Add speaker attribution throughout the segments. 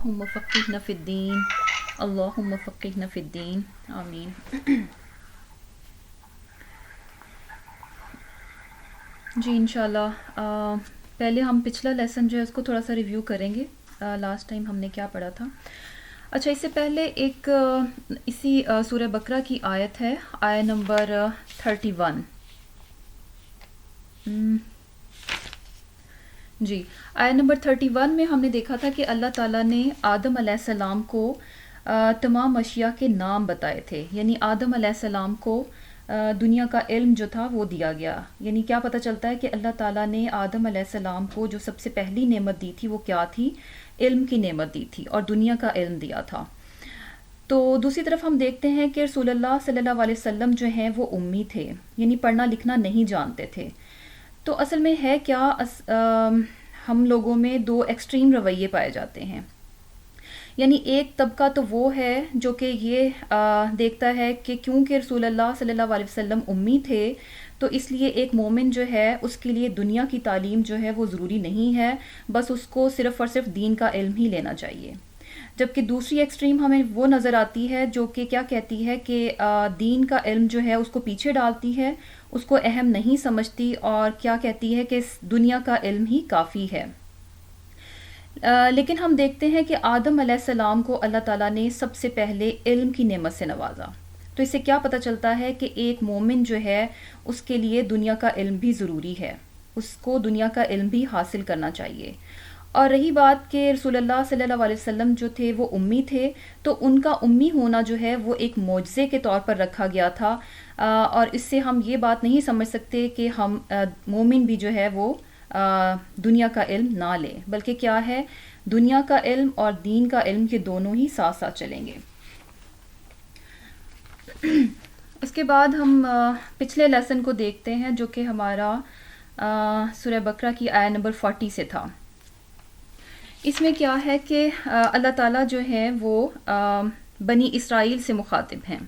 Speaker 1: اللهم فقهنا في الدين اللهم فقهنا في الدین آمین. جی انشاءاللہ پہلے ہم پچھلا لیسن جو ہے اس کو تھوڑا سا ریویو کریں گے. لاسٹ ٹائم ہم نے کیا پڑھا تھا. اچھا، اس سے پہلے ایک اسی سورہ بقرہ کی آیت ہے، آیت نمبر 31. جی آیت نمبر 31 میں ہم نے دیکھا تھا کہ اللہ تعالیٰ نے آدم علیہ السلام کو تمام اشیاء کے نام بتائے تھے. یعنی آدم علیہ السلام کو دنیا کا علم جو تھا وہ دیا گیا. یعنی کیا پتہ چلتا ہے کہ اللہ تعالیٰ نے آدم علیہ السلام کو جو سب سے پہلی نعمت دی تھی وہ کیا تھی؟ علم کی نعمت دی تھی اور دنیا کا علم دیا تھا. تو دوسری طرف ہم دیکھتے ہیں کہ رسول اللہ صلی اللہ علیہ وسلم جو ہیں وہ امی تھے، یعنی پڑھنا لکھنا نہیں جانتے تھے. تو اصل میں ہے کیا، ہم لوگوں میں دو ایکسٹریم رویے پائے جاتے ہیں. یعنی ایک طبقہ تو وہ ہے جو کہ یہ دیکھتا ہے کہ کیونکہ رسول اللہ صلی اللہ علیہ وسلم امی تھے تو اس لیے ایک مومن جو ہے اس کے لیے دنیا کی تعلیم جو ہے وہ ضروری نہیں ہے، بس اس کو صرف اور صرف دین کا علم ہی لینا چاہیے. جبکہ دوسری ایکسٹریم ہمیں وہ نظر آتی ہے جو کہ کیا کہتی ہے کہ دین کا علم جو ہے اس کو پیچھے ڈالتی ہے، اس کو اہم نہیں سمجھتی اور کیا کہتی ہے کہ دنیا کا علم ہی کافی ہے. لیکن ہم دیکھتے ہیں کہ آدم علیہ السلام کو اللہ تعالیٰ نے سب سے پہلے علم کی نعمت سے نوازا. تو اس سے کیا پتہ چلتا ہے کہ ایک مومن جو ہے اس کے لیے دنیا کا علم بھی ضروری ہے، اس کو دنیا کا علم بھی حاصل کرنا چاہیے. اور رہی بات کہ رسول اللہ صلی اللہ علیہ وسلم جو تھے وہ امی تھے، تو ان کا امی ہونا جو ہے وہ ایک معجزے کے طور پر رکھا گیا تھا. اور اس سے ہم یہ بات نہیں سمجھ سکتے کہ ہم مومن بھی جو ہے وہ دنیا کا علم نہ لے، بلکہ کیا ہے، دنیا کا علم اور دین کا علم یہ دونوں ہی ساتھ ساتھ چلیں گے. اس کے بعد ہم پچھلے لیسن کو دیکھتے ہیں جو کہ ہمارا سورہ بقرہ کی آیت نمبر 40 سے تھا. اس میں کیا ہے کہ اللہ تعالیٰ جو ہے وہ بنی اسرائیل سے مخاطب ہیں.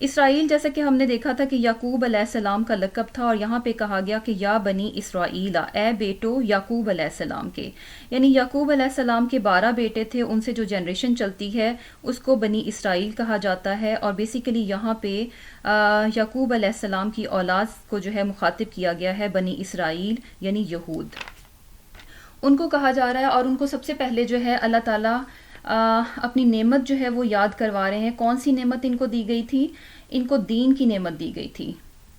Speaker 1: اسرائیل جیسا کہ ہم نے دیکھا تھا کہ یعقوب علیہ السلام کا لقب تھا، اور یہاں پہ کہا گیا کہ یا بنی اسرائیل، اے بیٹو یعقوب علیہ السلام کے. یعنی یعقوب علیہ السلام کے 12 بیٹے تھے، ان سے جو جنریشن چلتی ہے اس کو بنی اسرائیل کہا جاتا ہے. اور بیسیکلی یہاں پہ یعقوب علیہ السلام کی اولاد کو جو ہے مخاطب کیا گیا ہے، بنی اسرائیل یعنی یہود ان کو کہا جا رہا ہے. اور ان کو سب سے پہلے جو ہے اللہ تعالیٰ اپنی نعمت جو ہے وہ یاد کروا رہے ہیں. کون سی نعمت ان کو دی گئی تھی؟ ان کو دین کی نعمت دی گئی تھی.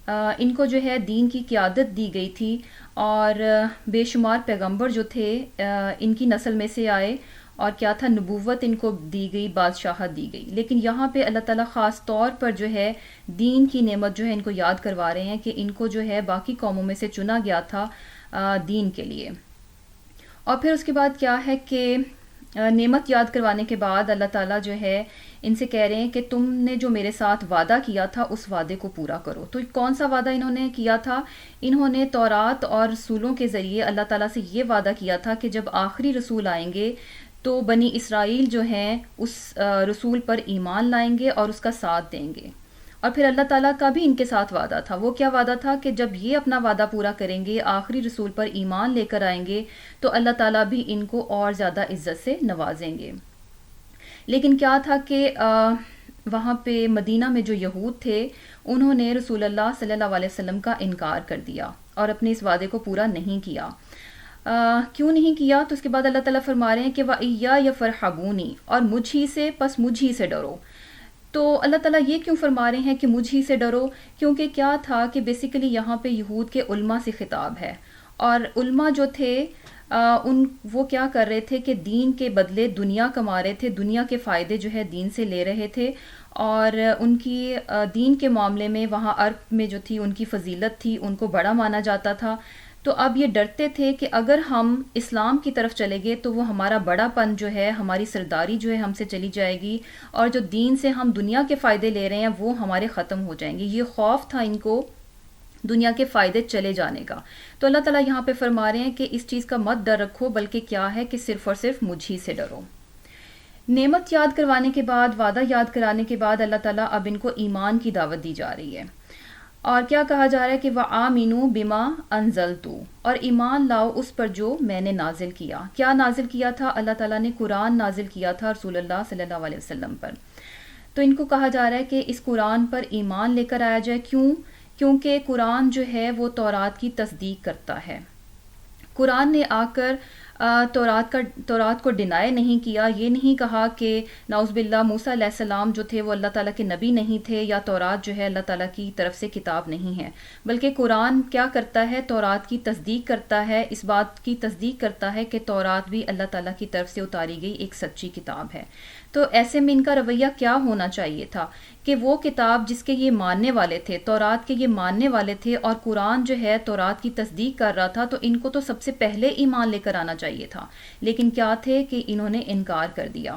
Speaker 1: ان کو جو ہے دین کی قیادت دی گئی تھی، اور بے شمار پیغمبر جو تھے ان کی نسل میں سے آئے، اور کیا تھا، نبوت ان کو دی گئی، بادشاہت دی گئی. لیکن یہاں پہ اللہ تعالیٰ خاص طور پر جو ہے دین کی نعمت جو ہے ان کو یاد کروا رہے ہیں کہ ان کو جو ہے باقی قوموں میں سے چنا گیا تھا دین کے لیے. اور پھر اس کے بعد کیا ہے کہ نعمت یاد کروانے کے بعد اللہ تعالیٰ جو ہے ان سے کہہ رہے ہیں کہ تم نے جو میرے ساتھ وعدہ کیا تھا اس وعدے کو پورا کرو. تو کون سا وعدہ انہوں نے کیا تھا؟ انہوں نے تورات اور رسولوں کے ذریعے اللہ تعالیٰ سے یہ وعدہ کیا تھا کہ جب آخری رسول آئیں گے تو بنی اسرائیل جو ہیں اس رسول پر ایمان لائیں گے اور اس کا ساتھ دیں گے. اور پھر اللہ تعالیٰ کا بھی ان کے ساتھ وعدہ تھا. وہ کیا وعدہ تھا کہ جب یہ اپنا وعدہ پورا کریں گے، آخری رسول پر ایمان لے کر آئیں گے، تو اللہ تعالیٰ بھی ان کو اور زیادہ عزت سے نوازیں گے. لیکن کیا تھا کہ وہاں پہ مدینہ میں جو یہود تھے انہوں نے رسول اللہ صلی اللہ علیہ وسلم کا انکار کر دیا اور اپنے اس وعدے کو پورا نہیں کیا. کیوں نہیں کیا؟ تو اس کے بعد اللہ تعالیٰ فرما رہے ہیں کہ وَإِيَّايَ فَارْهَبُونِ، اور مجھ ہی سے، پس مجھ ہی سے ڈرو. تو اللہ تعالیٰ یہ کیوں فرما رہے ہیں کہ مجھ ہی سے ڈرو؟ کیونکہ کیا تھا کہ بیسیکلی یہاں پہ یہود کے علماء سے خطاب ہے، اور علماء جو تھے وہ کیا کر رہے تھے کہ دین کے بدلے دنیا کما رہے تھے، دنیا کے فائدے جو ہے دین سے لے رہے تھے. اور ان کی دین کے معاملے میں وہاں عرب میں جو تھی ان کی فضیلت تھی، ان کو بڑا مانا جاتا تھا. تو اب یہ ڈرتے تھے کہ اگر ہم اسلام کی طرف چلے گئے تو وہ ہمارا بڑا پن جو ہے، ہماری سرداری جو ہے ہم سے چلی جائے گی، اور جو دین سے ہم دنیا کے فائدے لے رہے ہیں وہ ہمارے ختم ہو جائیں گے. یہ خوف تھا ان کو دنیا کے فائدے چلے جانے کا. تو اللہ تعالیٰ یہاں پہ فرما رہے ہیں کہ اس چیز کا مت ڈر رکھو، بلکہ کیا ہے کہ صرف اور صرف مجھ ہی سے ڈرو. نعمت یاد کروانے کے بعد، وعدہ یاد کرانے کے بعد اللہ تعالیٰ اب ان کو ایمان کی دعوت دی جا رہی ہے. اور کیا کہا جا رہا ہے کہ وَآمِنُوا بِمَا أَنزَلْتُ، اور ایمان لاؤ اس پر جو میں نے نازل کیا. کیا نازل کیا تھا؟ اللہ تعالیٰ نے قرآن نازل کیا تھا رسول اللہ صلی اللہ علیہ وسلم پر. تو ان کو کہا جا رہا ہے کہ اس قرآن پر ایمان لے کر آیا جائے. کیونکہ قرآن جو ہے وہ تورات کی تصدیق کرتا ہے. قرآن نے آ کر تورات کو ڈینائی نہیں کیا. یہ نہیں کہا کہ نعوذ باللہ موسیٰ علیہ السلام جو تھے وہ اللہ تعالیٰ کے نبی نہیں تھے، یا تورات جو ہے اللہ تعالیٰ کی طرف سے کتاب نہیں ہے. بلکہ قرآن کیا کرتا ہے؟ تورات کی تصدیق کرتا ہے، اس بات کی تصدیق کرتا ہے کہ تورات بھی اللہ تعالیٰ کی طرف سے اتاری گئی ایک سچی کتاب ہے. تو ایسے میں ان کا رویہ کیا ہونا چاہیے تھا کہ وہ کتاب جس کے یہ ماننے والے تھے، تورات کے یہ ماننے والے تھے، اور قرآن جو ہے تورات کی تصدیق کر رہا تھا، تو ان کو تو سب سے پہلے ایمان لے کر آنا چاہیے تھا. لیکن کیا تھے کہ انہوں نے انکار کر دیا.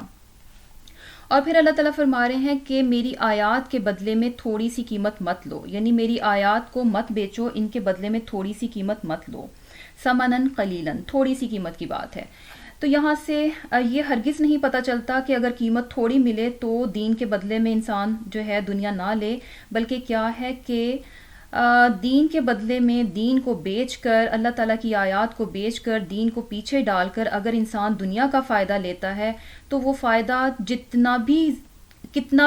Speaker 1: اور پھر اللہ تعالیٰ فرما رہے ہیں کہ میری آیات کے بدلے میں تھوڑی سی قیمت مت لو، یعنی میری آیات کو مت بیچو، ان کے بدلے میں تھوڑی سی قیمت مت لو. ثمناً قلیلاً، تھوڑی سی قیمت کی بات ہے. تو یہاں سے یہ ہرگز نہیں پتہ چلتا کہ اگر قیمت تھوڑی ملے تو دین کے بدلے میں انسان جو ہے دنیا نہ لے، بلکہ کیا ہے کہ دین کے بدلے میں دین کو بیچ کر، اللہ تعالیٰ کی آیات کو بیچ کر، دین کو پیچھے ڈال کر اگر انسان دنیا کا فائدہ لیتا ہے تو وہ فائدہ کتنا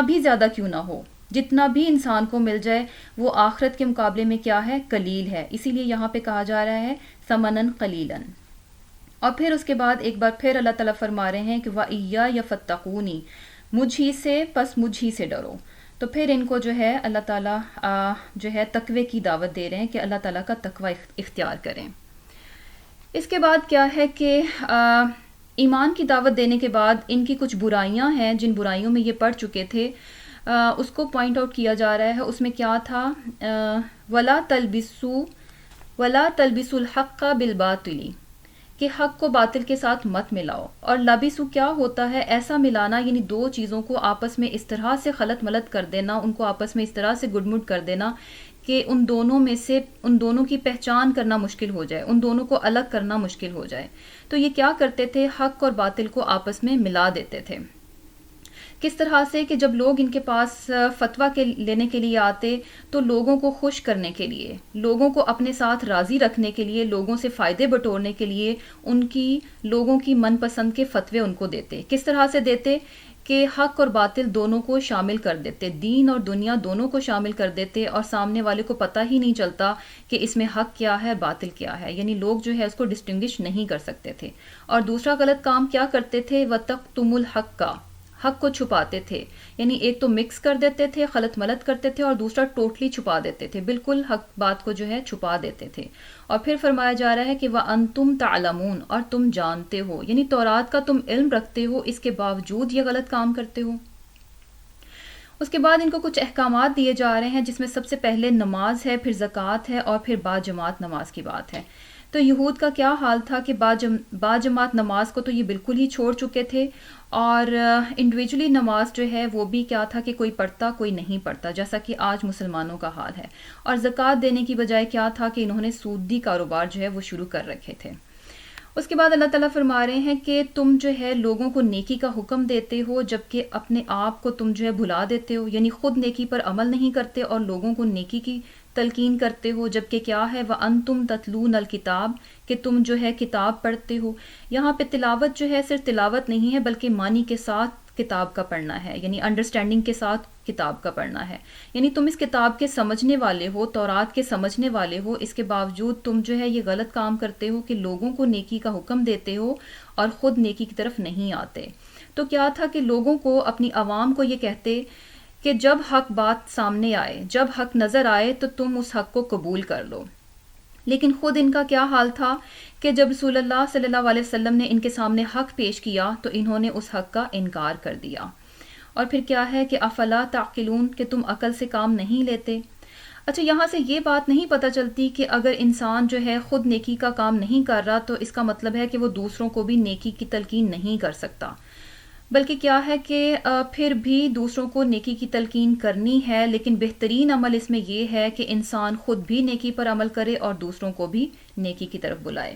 Speaker 1: بھی زیادہ کیوں نہ ہو، جتنا بھی انسان کو مل جائے، وہ آخرت کے مقابلے میں کیا ہے؟ قلیل ہے. اسی لیے یہاں پہ کہا جا رہا ہے ثمناً قلیلاً. اور پھر اس کے بعد ایک بار پھر اللہ تعالیٰ فرما رہے ہیں کہ وَإِيَّايَ فَاتَّقُونِ، مجھ ہی سے، پس مجھ ہی سے ڈرو. تو پھر ان کو جو ہے اللہ تعالیٰ جو ہے تقوی کی دعوت دے رہے ہیں کہ اللہ تعالیٰ کا تقوی اختیار کریں. اس کے بعد کیا ہے کہ ایمان کی دعوت دینے کے بعد ان کی کچھ برائیاں ہیں جن برائیوں میں یہ پڑ چکے تھے، اس کو پوائنٹ آؤٹ کیا جا رہا ہے. اس میں کیا تھا؟ وَلَا تَلْبِسُوا الْحَقَّ بِالْبَاطِلِ، کہ حق کو باطل کے ساتھ مت ملاؤ. اور لبسو کیا ہوتا ہے؟ ایسا ملانا، یعنی دو چیزوں کو آپس میں اس طرح سے خلط ملط کر دینا، ان کو آپس میں اس طرح سے گڈ مڈ کر دینا کہ ان دونوں کی پہچان کرنا مشکل ہو جائے، ان دونوں کو الگ کرنا مشکل ہو جائے. تو یہ کیا کرتے تھے؟ حق اور باطل کو آپس میں ملا دیتے تھے. کس طرح سے کہ جب لوگ ان کے پاس فتویٰ لینے کے لیے آتے تو لوگوں کو خوش کرنے کے لیے، لوگوں کو اپنے ساتھ راضی رکھنے کے لیے، لوگوں سے فائدے بٹورنے کے لیے لوگوں کی من پسند کے فتوے ان کو دیتے. کس طرح سے دیتے؟ کہ حق اور باطل دونوں کو شامل کر دیتے، دین اور دنیا دونوں کو شامل کر دیتے، اور سامنے والے کو پتہ ہی نہیں چلتا کہ اس میں حق کیا ہے، باطل کیا ہے. یعنی لوگ جو ہے اس کو ڈسٹنگوش نہیں کر سکتے تھے. اور دوسرا غلط کام کیا کرتے تھے؟ وَتَقْتُمُ الْحَقَّ، حق کو چھپاتے تھے. یعنی ایک تو مکس کر دیتے تھے، خلط ملط کرتے تھے، اور دوسرا ٹوٹلی چھپا دیتے تھے، بالکل حق بات کو جو ہے چھپا دیتے تھے. اور پھر فرمایا جا رہا ہے کہ وَأَنْتُمْ تَعْلَمُونَ، اور تم جانتے ہو، یعنی تورات کا تم علم رکھتے ہو، اس کے باوجود یہ غلط کام کرتے ہو. اس کے بعد ان کو کچھ احکامات دیے جا رہے ہیں، جس میں سب سے پہلے نماز ہے، پھر زکوٰۃ ہے، اور پھر باجماعت نماز کی بات ہے. تو یہود کا کیا حال تھا کہ باجماعت نماز کو تو یہ بالکل ہی چھوڑ چکے تھے، اور انڈیویجولی نماز جو ہے وہ بھی کیا تھا کہ کوئی پڑھتا کوئی نہیں پڑھتا، جیسا کہ آج مسلمانوں کا حال ہے. اور زکوٰۃ دینے کی بجائے کیا تھا کہ انہوں نے سودی کاروبار جو ہے وہ شروع کر رکھے تھے. اس کے بعد اللہ تعالیٰ فرما رہے ہیں کہ تم جو ہے لوگوں کو نیکی کا حکم دیتے ہو، جبکہ اپنے آپ کو تم جو ہے بھلا دیتے ہو، یعنی خود نیکی پر عمل نہیں کرتے اور لوگوں کو نیکی کی تلقین کرتے ہو، جبکہ کیا ہے وَأَنْتُمْ تَتْلُونَ الْكِتَابَ، کہ تم جو ہے کتاب پڑھتے ہو. یہاں پہ تلاوت جو ہے صرف تلاوت نہیں ہے، بلکہ معنی کے ساتھ کتاب کا پڑھنا ہے، یعنی انڈرسٹینڈنگ کے ساتھ کتاب کا پڑھنا ہے. یعنی تم اس کتاب کے سمجھنے والے ہو، تورات کے سمجھنے والے ہو، اس کے باوجود تم جو ہے یہ غلط کام کرتے ہو کہ لوگوں کو نیکی کا حکم دیتے ہو اور خود نیکی کی طرف نہیں آتے. تو کیا تھا کہ لوگوں کو، اپنی عوام کو یہ کہتے کہ جب حق بات سامنے آئے، جب حق نظر آئے تو تم اس حق کو قبول کر لو. لیکن خود ان کا کیا حال تھا کہ جب رسول اللہ صلی اللہ علیہ وسلم نے ان کے سامنے حق پیش کیا تو انہوں نے اس حق کا انکار کر دیا. اور پھر کیا ہے کہ افلا تعقلون، کہ تم عقل سے کام نہیں لیتے. اچھا، یہاں سے یہ بات نہیں پتہ چلتی کہ اگر انسان جو ہے خود نیکی کا کام نہیں کر رہا تو اس کا مطلب ہے کہ وہ دوسروں کو بھی نیکی کی تلقین نہیں کر سکتا، بلکہ کیا ہے کہ پھر بھی دوسروں کو نیکی کی تلقین کرنی ہے، لیکن بہترین عمل اس میں یہ ہے کہ انسان خود بھی نیکی پر عمل کرے اور دوسروں کو بھی نیکی کی طرف بلائے.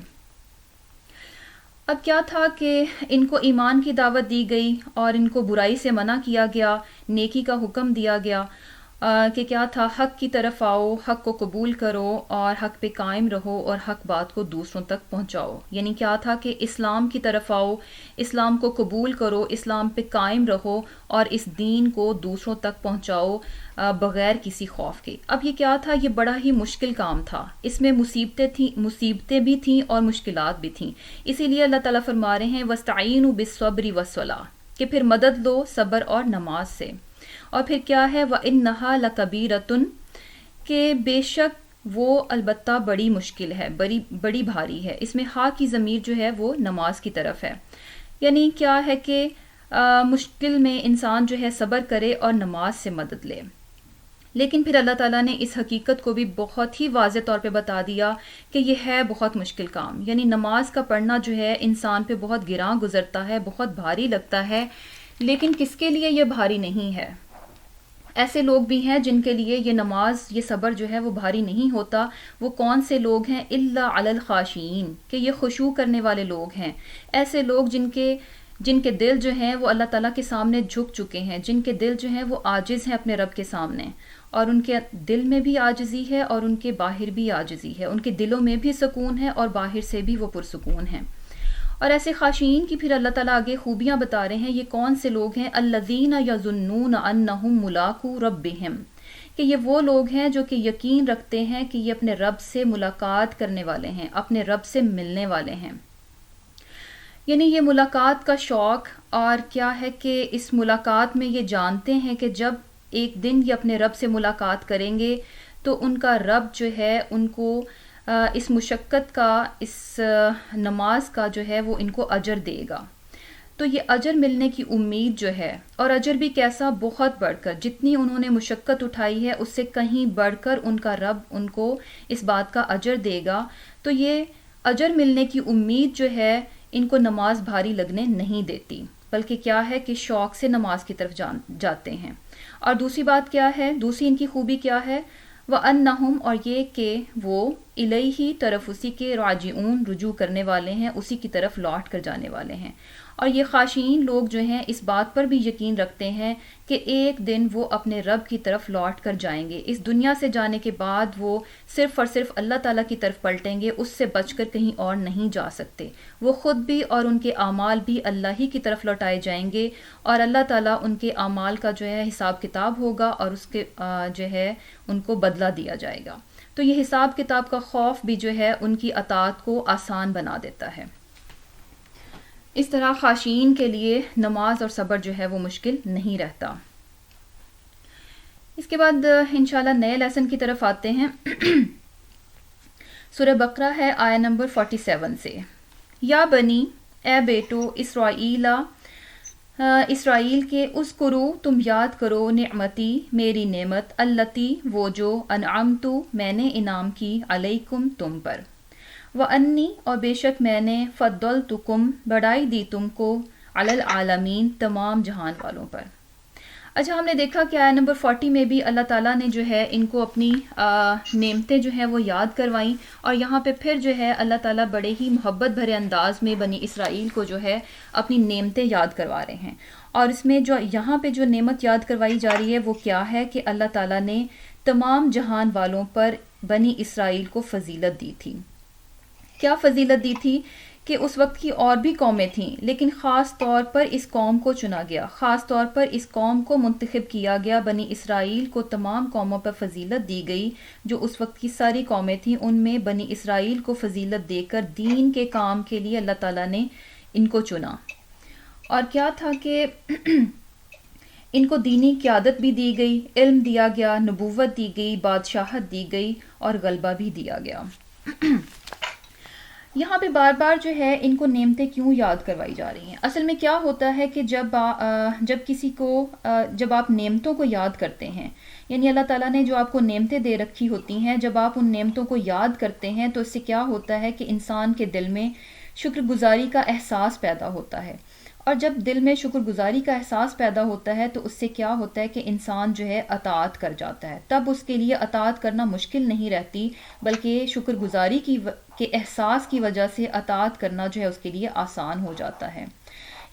Speaker 1: اب کیا تھا کہ ان کو ایمان کی دعوت دی گئی اور ان کو برائی سے منع کیا گیا، نیکی کا حکم دیا گیا، کہ کیا تھا، حق کی طرف آؤ، حق کو قبول کرو اور حق پہ قائم رہو اور حق بات کو دوسروں تک پہنچاؤ. یعنی کیا تھا کہ اسلام کی طرف آؤ، اسلام کو قبول کرو، اسلام پہ قائم رہو اور اس دین کو دوسروں تک پہنچاؤ بغیر کسی خوف کے. اب یہ کیا تھا، یہ بڑا ہی مشکل کام تھا، اس میں مصیبتیں بھی تھیں اور مشکلات بھی تھیں. اسی لیے اللہ تعالیٰ فرما رہے ہیں وَاسْتَعِینُوا بِالصَّبْرِ وَالصَّلَاةِ، کہ پھر مدد لو صبر اور نماز سے. اور پھر کیا ہے وَإِنَّهَا لَكَبِيرَةٌ، کہ بے شک وہ البتہ بڑی مشکل ہے، بڑی بھاری ہے. اس میں ہا کی ضمیر جو ہے وہ نماز کی طرف ہے. یعنی کیا ہے کہ مشکل میں انسان جو ہے صبر کرے اور نماز سے مدد لے. لیکن پھر اللہ تعالیٰ نے اس حقیقت کو بھی بہت ہی واضح طور پہ بتا دیا کہ یہ ہے بہت مشکل کام. یعنی نماز کا پڑھنا جو ہے انسان پہ بہت گراں گزرتا ہے، بہت بھاری لگتا ہے. لیکن کس کے لیے یہ بھاری نہیں ہے؟ ایسے لوگ بھی ہیں جن کے لیے یہ نماز، یہ صبر جو ہے وہ بھاری نہیں ہوتا. وہ کون سے لوگ ہیں؟ الا علی الخاشعین، کہ یہ خشوع کرنے والے لوگ ہیں. ایسے لوگ جن کے دل جو ہیں وہ اللہ تعالیٰ کے سامنے جھک چکے ہیں، جن کے دل جو ہیں وہ عاجز ہیں اپنے رب کے سامنے، اور ان کے دل میں بھی عاجزی ہے اور ان کے باہر بھی عاجزی ہے. ان کے دلوں میں بھی سکون ہے اور باہر سے بھی وہ پرسکون ہیں. اور ایسے خاشعین کی پھر اللہ تعالیٰ آگے خوبیاں بتا رہے ہیں. یہ کون سے لوگ ہیں؟ الذین یظنون انہم ملاقو ربہم، کہ یہ وہ لوگ ہیں جو کہ یقین رکھتے ہیں کہ یہ اپنے رب سے ملاقات کرنے والے ہیں، اپنے رب سے ملنے والے ہیں. یعنی یہ ملاقات کا شوق، اور کیا ہے کہ اس ملاقات میں یہ جانتے ہیں کہ جب ایک دن یہ اپنے رب سے ملاقات کریں گے تو ان کا رب جو ہے ان کو اس مشقت کا، اس نماز کا جو ہے وہ ان کو اجر دے گا. تو یہ اجر ملنے کی امید جو ہے، اور اجر بھی کیسا، بہت بڑھ کر، جتنی انہوں نے مشقت اٹھائی ہے اس سے کہیں بڑھ کر ان کا رب ان کو اس بات کا اجر دے گا. تو یہ اجر ملنے کی امید جو ہے ان کو نماز بھاری لگنے نہیں دیتی، بلکہ کیا ہے کہ شوق سے نماز کی طرف جاتے ہیں. اور دوسری بات کیا ہے، دوسری ان کی خوبی کیا ہے، وَأَنَّهُمْ، اور یہ کہ وہ الیہ، طرف اسی کے، راجعون، رجوع کرنے والے ہیں، اسی کی طرف لوٹ کر جانے والے ہیں. اور یہ خاشعین لوگ جو ہیں اس بات پر بھی یقین رکھتے ہیں کہ ایک دن وہ اپنے رب کی طرف لوٹ کر جائیں گے. اس دنیا سے جانے کے بعد وہ صرف اور صرف اللہ تعالیٰ کی طرف پلٹیں گے، اس سے بچ کر کہیں اور نہیں جا سکتے. وہ خود بھی اور ان کے اعمال بھی اللہ ہی کی طرف لوٹائے جائیں گے، اور اللہ تعالیٰ ان کے اعمال کا جو ہے حساب کتاب ہوگا اور اس کے جو ہے ان کو بدلہ دیا جائے گا. تو یہ حساب کتاب کا خوف بھی جو ہے ان کی اطاعت کو آسان بنا دیتا ہے. اس طرح خاشعین کے لیے نماز اور صبر جو ہے وہ مشکل نہیں رہتا. اس کے بعد انشاءاللہ نئے لیسن کی طرف آتے ہیں. سورہ بقرہ ہے آیہ نمبر 47 سے. یا بنی، اے بیٹو، اسرائیل کے، اذکرو، تم یاد کرو، نعمتی، میری نعمت، اللتی، وہ جو، انعمتو، میں نے انعام کی، علیکم، تم پر، وَأَنِّي، اور بے شک میں نے، فضلتکم، بڑائی دی تم کو، علی العالمین، تمام جہان والوں پر. اچھا، ہم نے دیکھا کہ آیہ نمبر 40 میں بھی اللہ تعالیٰ نے جو ہے ان کو اپنی نعمتیں جو ہیں وہ یاد کروائیں، اور یہاں پہ پھر جو ہے اللہ تعالیٰ بڑے ہی محبت بھرے انداز میں بنی اسرائیل کو جو ہے اپنی نعمتیں یاد کروا رہے ہیں. اور اس میں جو یہاں پہ جو نعمت یاد کروائی جا رہی ہے وہ کیا ہے کہ اللہ تعالیٰ نے تمام جہان والوں پر بنی اسرائیل کو فضیلت دی تھی. کیا فضیلت دی تھی؟ کہ اس وقت کی اور بھی قومیں تھیں، لیکن خاص طور پر اس قوم کو چنا گیا، خاص طور پر اس قوم کو منتخب کیا گیا. بنی اسرائیل کو تمام قوموں پر فضیلت دی گئی. جو اس وقت کی ساری قومیں تھیں ان میں بنی اسرائیل کو فضیلت دے کر دین کے کام کے لیے اللہ تعالیٰ نے ان کو چنا. اور کیا تھا کہ ان کو دینی قیادت بھی دی گئی، علم دیا گیا، نبوت دی گئی، بادشاہت دی گئی اور غلبہ بھی دیا گیا. یہاں پہ بار بار جو ہے ان کو نعمتیں کیوں یاد کروائی جا رہی ہیں؟ اصل میں کیا ہوتا ہے کہ جب آپ نعمتوں کو یاد کرتے ہیں، یعنی اللہ تعالیٰ نے جو آپ کو نعمتیں دے رکھی ہوتی ہیں، جب آپ ان نعمتوں کو یاد کرتے ہیں تو اس سے کیا ہوتا ہے کہ انسان کے دل میں شکر گزاری کا احساس پیدا ہوتا ہے. اور جب دل میں شکر گزاری کا احساس پیدا ہوتا ہے تو اس سے کیا ہوتا ہے کہ انسان جو ہے اطاعت کر جاتا ہے. تب اس کے لیے اطاعت کرنا مشکل نہیں رہتی، بلکہ شکر گزاری کے احساس کی وجہ سے اطاعت کرنا جو ہے اس کے لیے آسان ہو جاتا ہے.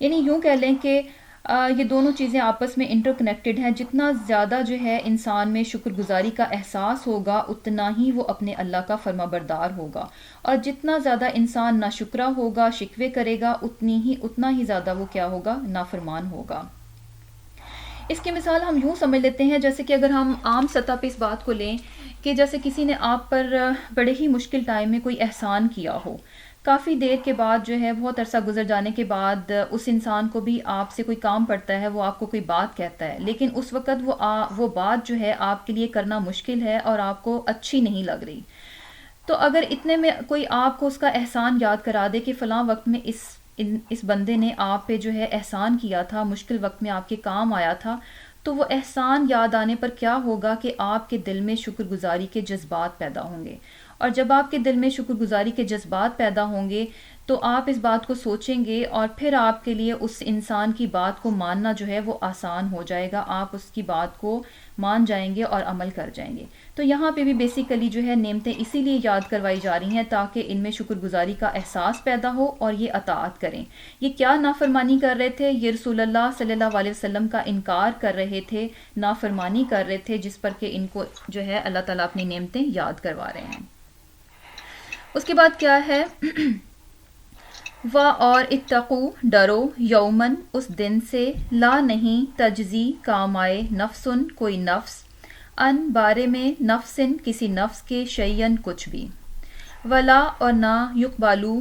Speaker 1: یعنی یوں کہہ لیں کہ یہ دونوں چیزیں آپس میں انٹر کنیکٹڈ ہیں. جتنا زیادہ جو ہے انسان میں شکر گزاری کا احساس ہوگا اتنا ہی وہ اپنے اللہ کا فرما بردار ہوگا, اور جتنا زیادہ انسان ناشکرا ہوگا, شکوے کرے گا, اتنا ہی زیادہ وہ کیا ہوگا, نافرمان ہوگا. اس کی مثال ہم یوں سمجھ لیتے ہیں, جیسے کہ اگر ہم عام سطح پہ اس بات کو لیں کہ جیسے کسی نے آپ پر بڑے ہی مشکل ٹائم میں کوئی احسان کیا ہو, کافی دیر کے بعد جو ہے, بہت عرصہ گزر جانے کے بعد اس انسان کو بھی آپ سے کوئی کام پڑتا ہے, وہ آپ کو کوئی بات کہتا ہے, لیکن اس وقت وہ بات جو ہے آپ کے لیے کرنا مشکل ہے اور آپ کو اچھی نہیں لگ رہی. تو اگر اتنے میں کوئی آپ کو اس کا احسان یاد کرا دے کہ فلاں وقت میں اس بندے نے آپ پہ جو ہے احسان کیا تھا, مشکل وقت میں آپ کے کام آیا تھا, تو وہ احسان یاد آنے پر کیا ہوگا کہ آپ کے دل میں شکر گزاری کے جذبات پیدا ہوں گے. اور جب آپ کے دل میں شکر گزاری کے جذبات پیدا ہوں گے تو آپ اس بات کو سوچیں گے, اور پھر آپ کے لیے اس انسان کی بات کو ماننا جو ہے وہ آسان ہو جائے گا. آپ اس کی بات کو مان جائیں گے اور عمل کر جائیں گے. تو یہاں پہ بھی بیسیکلی جو ہے نعمتیں اسی لیے یاد کروائی جا رہی ہیں تاکہ ان میں شکر گزاری کا احساس پیدا ہو اور یہ اطاعت کریں. یہ کیا نافرمانی کر رہے تھے؟ یہ رسول اللہ صلی اللہ علیہ وسلم کا انکار کر رہے تھے, نافرمانی کر رہے تھے, جس پر کہ ان کو جو ہے اللہ تعالیٰ اپنی نعمتیں یاد کروا رہے ہیں. اس کے بعد کیا ہے, اور اتقو, ڈرو, یومن, اس دن سے, لا نہیں, تجزی, کام آئے, نفسن, کوئی نفس, ان, بارے میں, نفسن, کسی نفس کے, شیئن, کچھ بھی, ولا, اور نہ, یقبالو,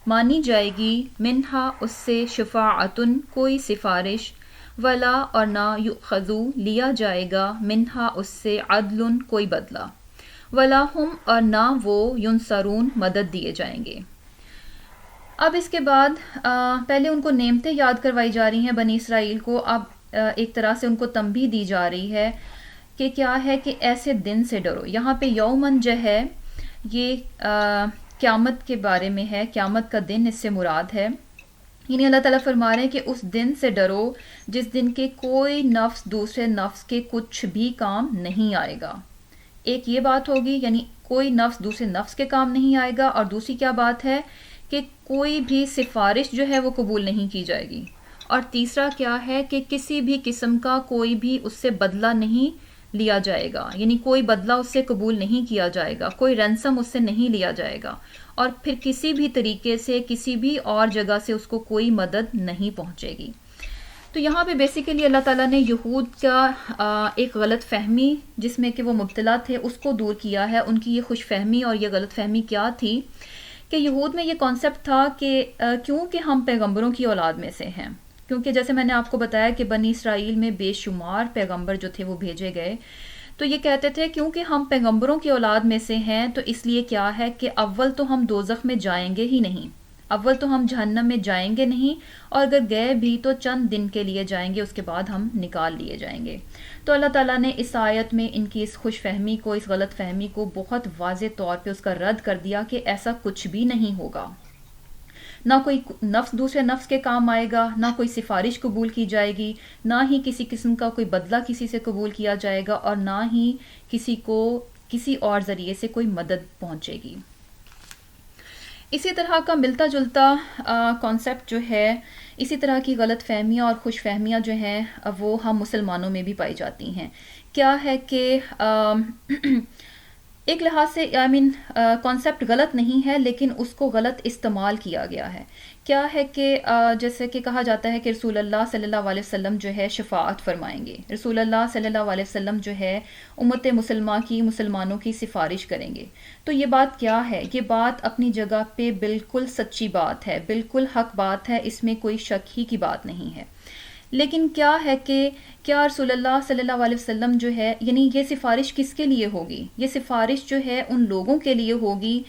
Speaker 1: مانی جائے گی, منہا, اس سے, شفاعتن, کوئی سفارش, ولا, اور نہ, یؤخذو, لیا جائے گا, منہا, اس سے, عدل, کوئی بدلہ, ولا ہم, اور نہ وہ, ینصرون, مدد دیے جائیں گے. اب اس کے بعد پہلے ان کو نعمتیں یاد کروائی جا رہی ہیں بنی اسرائیل کو. اب ایک طرح سے ان کو تنبیہ دی جا رہی ہے کہ کیا ہے کہ ایسے دن سے ڈرو. یہاں پہ یومن جو ہے یہ قیامت کے بارے میں ہے, قیامت کا دن اس سے مراد ہے. یعنی اللہ تعالیٰ فرما رہے ہیں کہ اس دن سے ڈرو جس دن کے کوئی نفس دوسرے نفس کے کچھ بھی کام نہیں آئے گا. ایک یہ بات ہوگی, یعنی کوئی نفس دوسرے نفس کے کام نہیں آئے گا, اور دوسری کیا بات ہے کہ کوئی بھی سفارش جو ہے وہ قبول نہیں کی جائے گی, اور تیسرا کیا ہے کہ کسی بھی قسم کا کوئی بھی اس سے بدلہ نہیں لیا جائے گا, یعنی کوئی بدلہ اس سے قبول نہیں کیا جائے گا, کوئی رینسم اس سے نہیں لیا جائے گا, اور پھر کسی بھی طریقے سے کسی بھی اور جگہ سے اس کو کوئی مدد نہیں پہنچے گی. تو یہاں پہ بیسیکلی اللہ تعالیٰ نے یہود کا ایک غلط فہمی جس میں کہ وہ مبتلا تھے اس کو دور کیا ہے. ان کی یہ خوش فہمی اور یہ غلط فہمی کیا تھی کہ یہود میں یہ کانسیپٹ تھا کہ کیونکہ ہم پیغمبروں کی اولاد میں سے ہیں, کیونکہ جیسے میں نے آپ کو بتایا کہ بنی اسرائیل میں بے شمار پیغمبر جو تھے وہ بھیجے گئے, تو یہ کہتے تھے کیونکہ ہم پیغمبروں کی اولاد میں سے ہیں تو اس لیے کیا ہے کہ اول تو ہم دوزخ میں جائیں گے ہی نہیں, اول تو ہم جہنم میں جائیں گے نہیں, اور اگر گئے بھی تو چند دن کے لیے جائیں گے, اس کے بعد ہم نکال لیے جائیں گے. تو اللہ تعالیٰ نے اس آیت میں ان کی اس خوش فہمی کو, اس غلط فہمی کو بہت واضح طور پہ اس کا رد کر دیا کہ ایسا کچھ بھی نہیں ہوگا. نہ کوئی نفس دوسرے نفس کے کام آئے گا, نہ کوئی سفارش قبول کی جائے گی, نہ ہی کسی قسم کا کوئی بدلہ کسی سے قبول کیا جائے گا, اور نہ ہی کسی کو کسی اور ذریعے سے کوئی مدد پہنچے گی. اسی طرح کا ملتا جلتا کانسیپٹ جو ہے, اسی طرح کی غلط فہمیاں اور خوش فہمیاں جو ہیں وہ ہم مسلمانوں میں بھی پائی جاتی ہیں. کیا ہے کہ ایک لحاظ سے کانسیپٹ غلط نہیں ہے لیکن اس کو غلط استعمال کیا گیا ہے. کیا ہے کہ جیسے کہ کہا جاتا ہے کہ رسول اللہ صلی اللہ علیہ وسلم جو ہے شفاعت فرمائیں گے, رسول اللہ صلی اللہ علیہ وسلم جو ہے امت مسلمہ کی, مسلمانوں کی سفارش کریں گے. تو یہ بات کیا ہے؟ یہ بات اپنی جگہ پہ بالکل سچی بات ہے, بالکل حق بات ہے, اس میں کوئی شک ہی کی بات نہیں ہے. لیکن کیا ہے کہ کیا رسول اللہ صلی اللہ علیہ وسلم جو ہے, یعنی یہ سفارش کس کے لیے ہوگی؟ یہ سفارش جو ہے ان لوگوں کے لیے ہوگی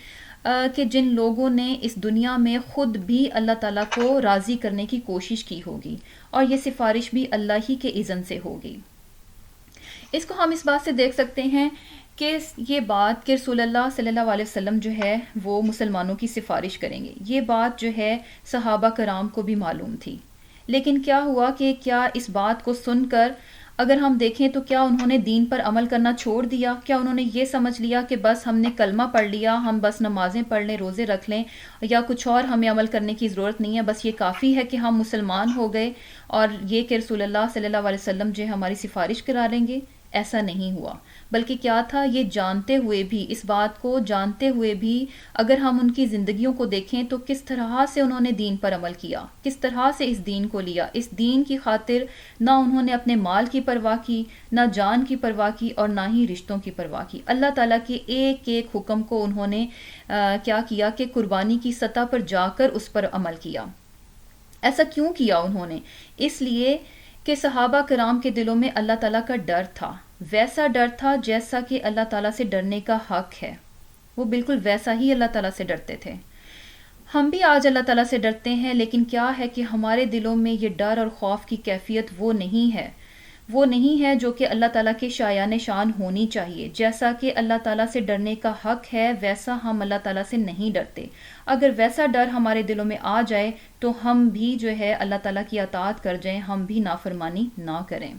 Speaker 1: کہ جن لوگوں نے اس دنیا میں خود بھی اللہ تعالیٰ کو راضی کرنے کی کوشش کی ہوگی, اور یہ سفارش بھی اللہ ہی کے اذن سے ہوگی. اس کو ہم اس بات سے دیکھ سکتے ہیں کہ یہ بات کہ رسول اللہ صلی اللہ علیہ وسلم جو ہے وہ مسلمانوں کی سفارش کریں گے, یہ بات جو ہے صحابہ کرام کو بھی معلوم تھی. لیکن کیا ہوا کہ کیا اس بات کو سن کر اگر ہم دیکھیں تو کیا انہوں نے دین پر عمل کرنا چھوڑ دیا؟ کیا انہوں نے یہ سمجھ لیا کہ بس ہم نے کلمہ پڑھ لیا، ہم بس نمازیں پڑھ لیں، روزے رکھ لیں، یا کچھ اور ہمیں عمل کرنے کی ضرورت نہیں ہے، بس یہ کافی ہے کہ ہم مسلمان ہو گئے اور یہ کہ رسول اللہ صلی اللہ علیہ وسلم جو ہے ہماری سفارش کرا لیں گے؟ ایسا نہیں ہوا، بلکہ کیا تھا، یہ جانتے ہوئے بھی، اس بات کو جانتے ہوئے بھی اگر ہم ان کی زندگیوں کو دیکھیں تو کس طرح سے انہوں نے دین پر عمل کیا، کس طرح سے اس دین کو لیا، اس دین کی خاطر نہ انہوں نے اپنے مال کی پرواہ کی، نہ جان کی پرواہ کی، اور نہ ہی رشتوں کی پرواہ کی۔ اللہ تعالیٰ کے ایک ایک حکم کو انہوں نے کیا کیا کہ قربانی کی سطح پر جا کر اس پر عمل کیا۔ ایسا کیوں کیا انہوں نے؟ اس لیے کہ صحابہ کرام کے دلوں میں اللہ تعالیٰ کا ڈر تھا، ویسا ڈر تھا جیسا کہ اللہ تعالیٰ سے ڈرنے کا حق ہے، وہ بالکل ویسا ہی اللہ تعالیٰ سے ڈرتے تھے۔ ہم بھی آج اللہ تعالیٰ سے ڈرتے ہیں، لیکن کیا ہے کہ ہمارے دلوں میں یہ ڈر اور خوف کی کیفیت وہ نہیں ہے جو کہ اللہ تعالیٰ کے شایان شان ہونی چاہیے۔ جیسا کہ اللہ تعالیٰ سے ڈرنے کا حق ہے ویسا ہم اللہ تعالیٰ سے نہیں ڈرتے۔ اگر ویسا ڈر ہمارے دلوں میں آ جائے تو ہم بھی جو ہے اللہ تعالیٰ کی اطاعت کر جائیں، ہم بھی نافرمانی نہ کریں۔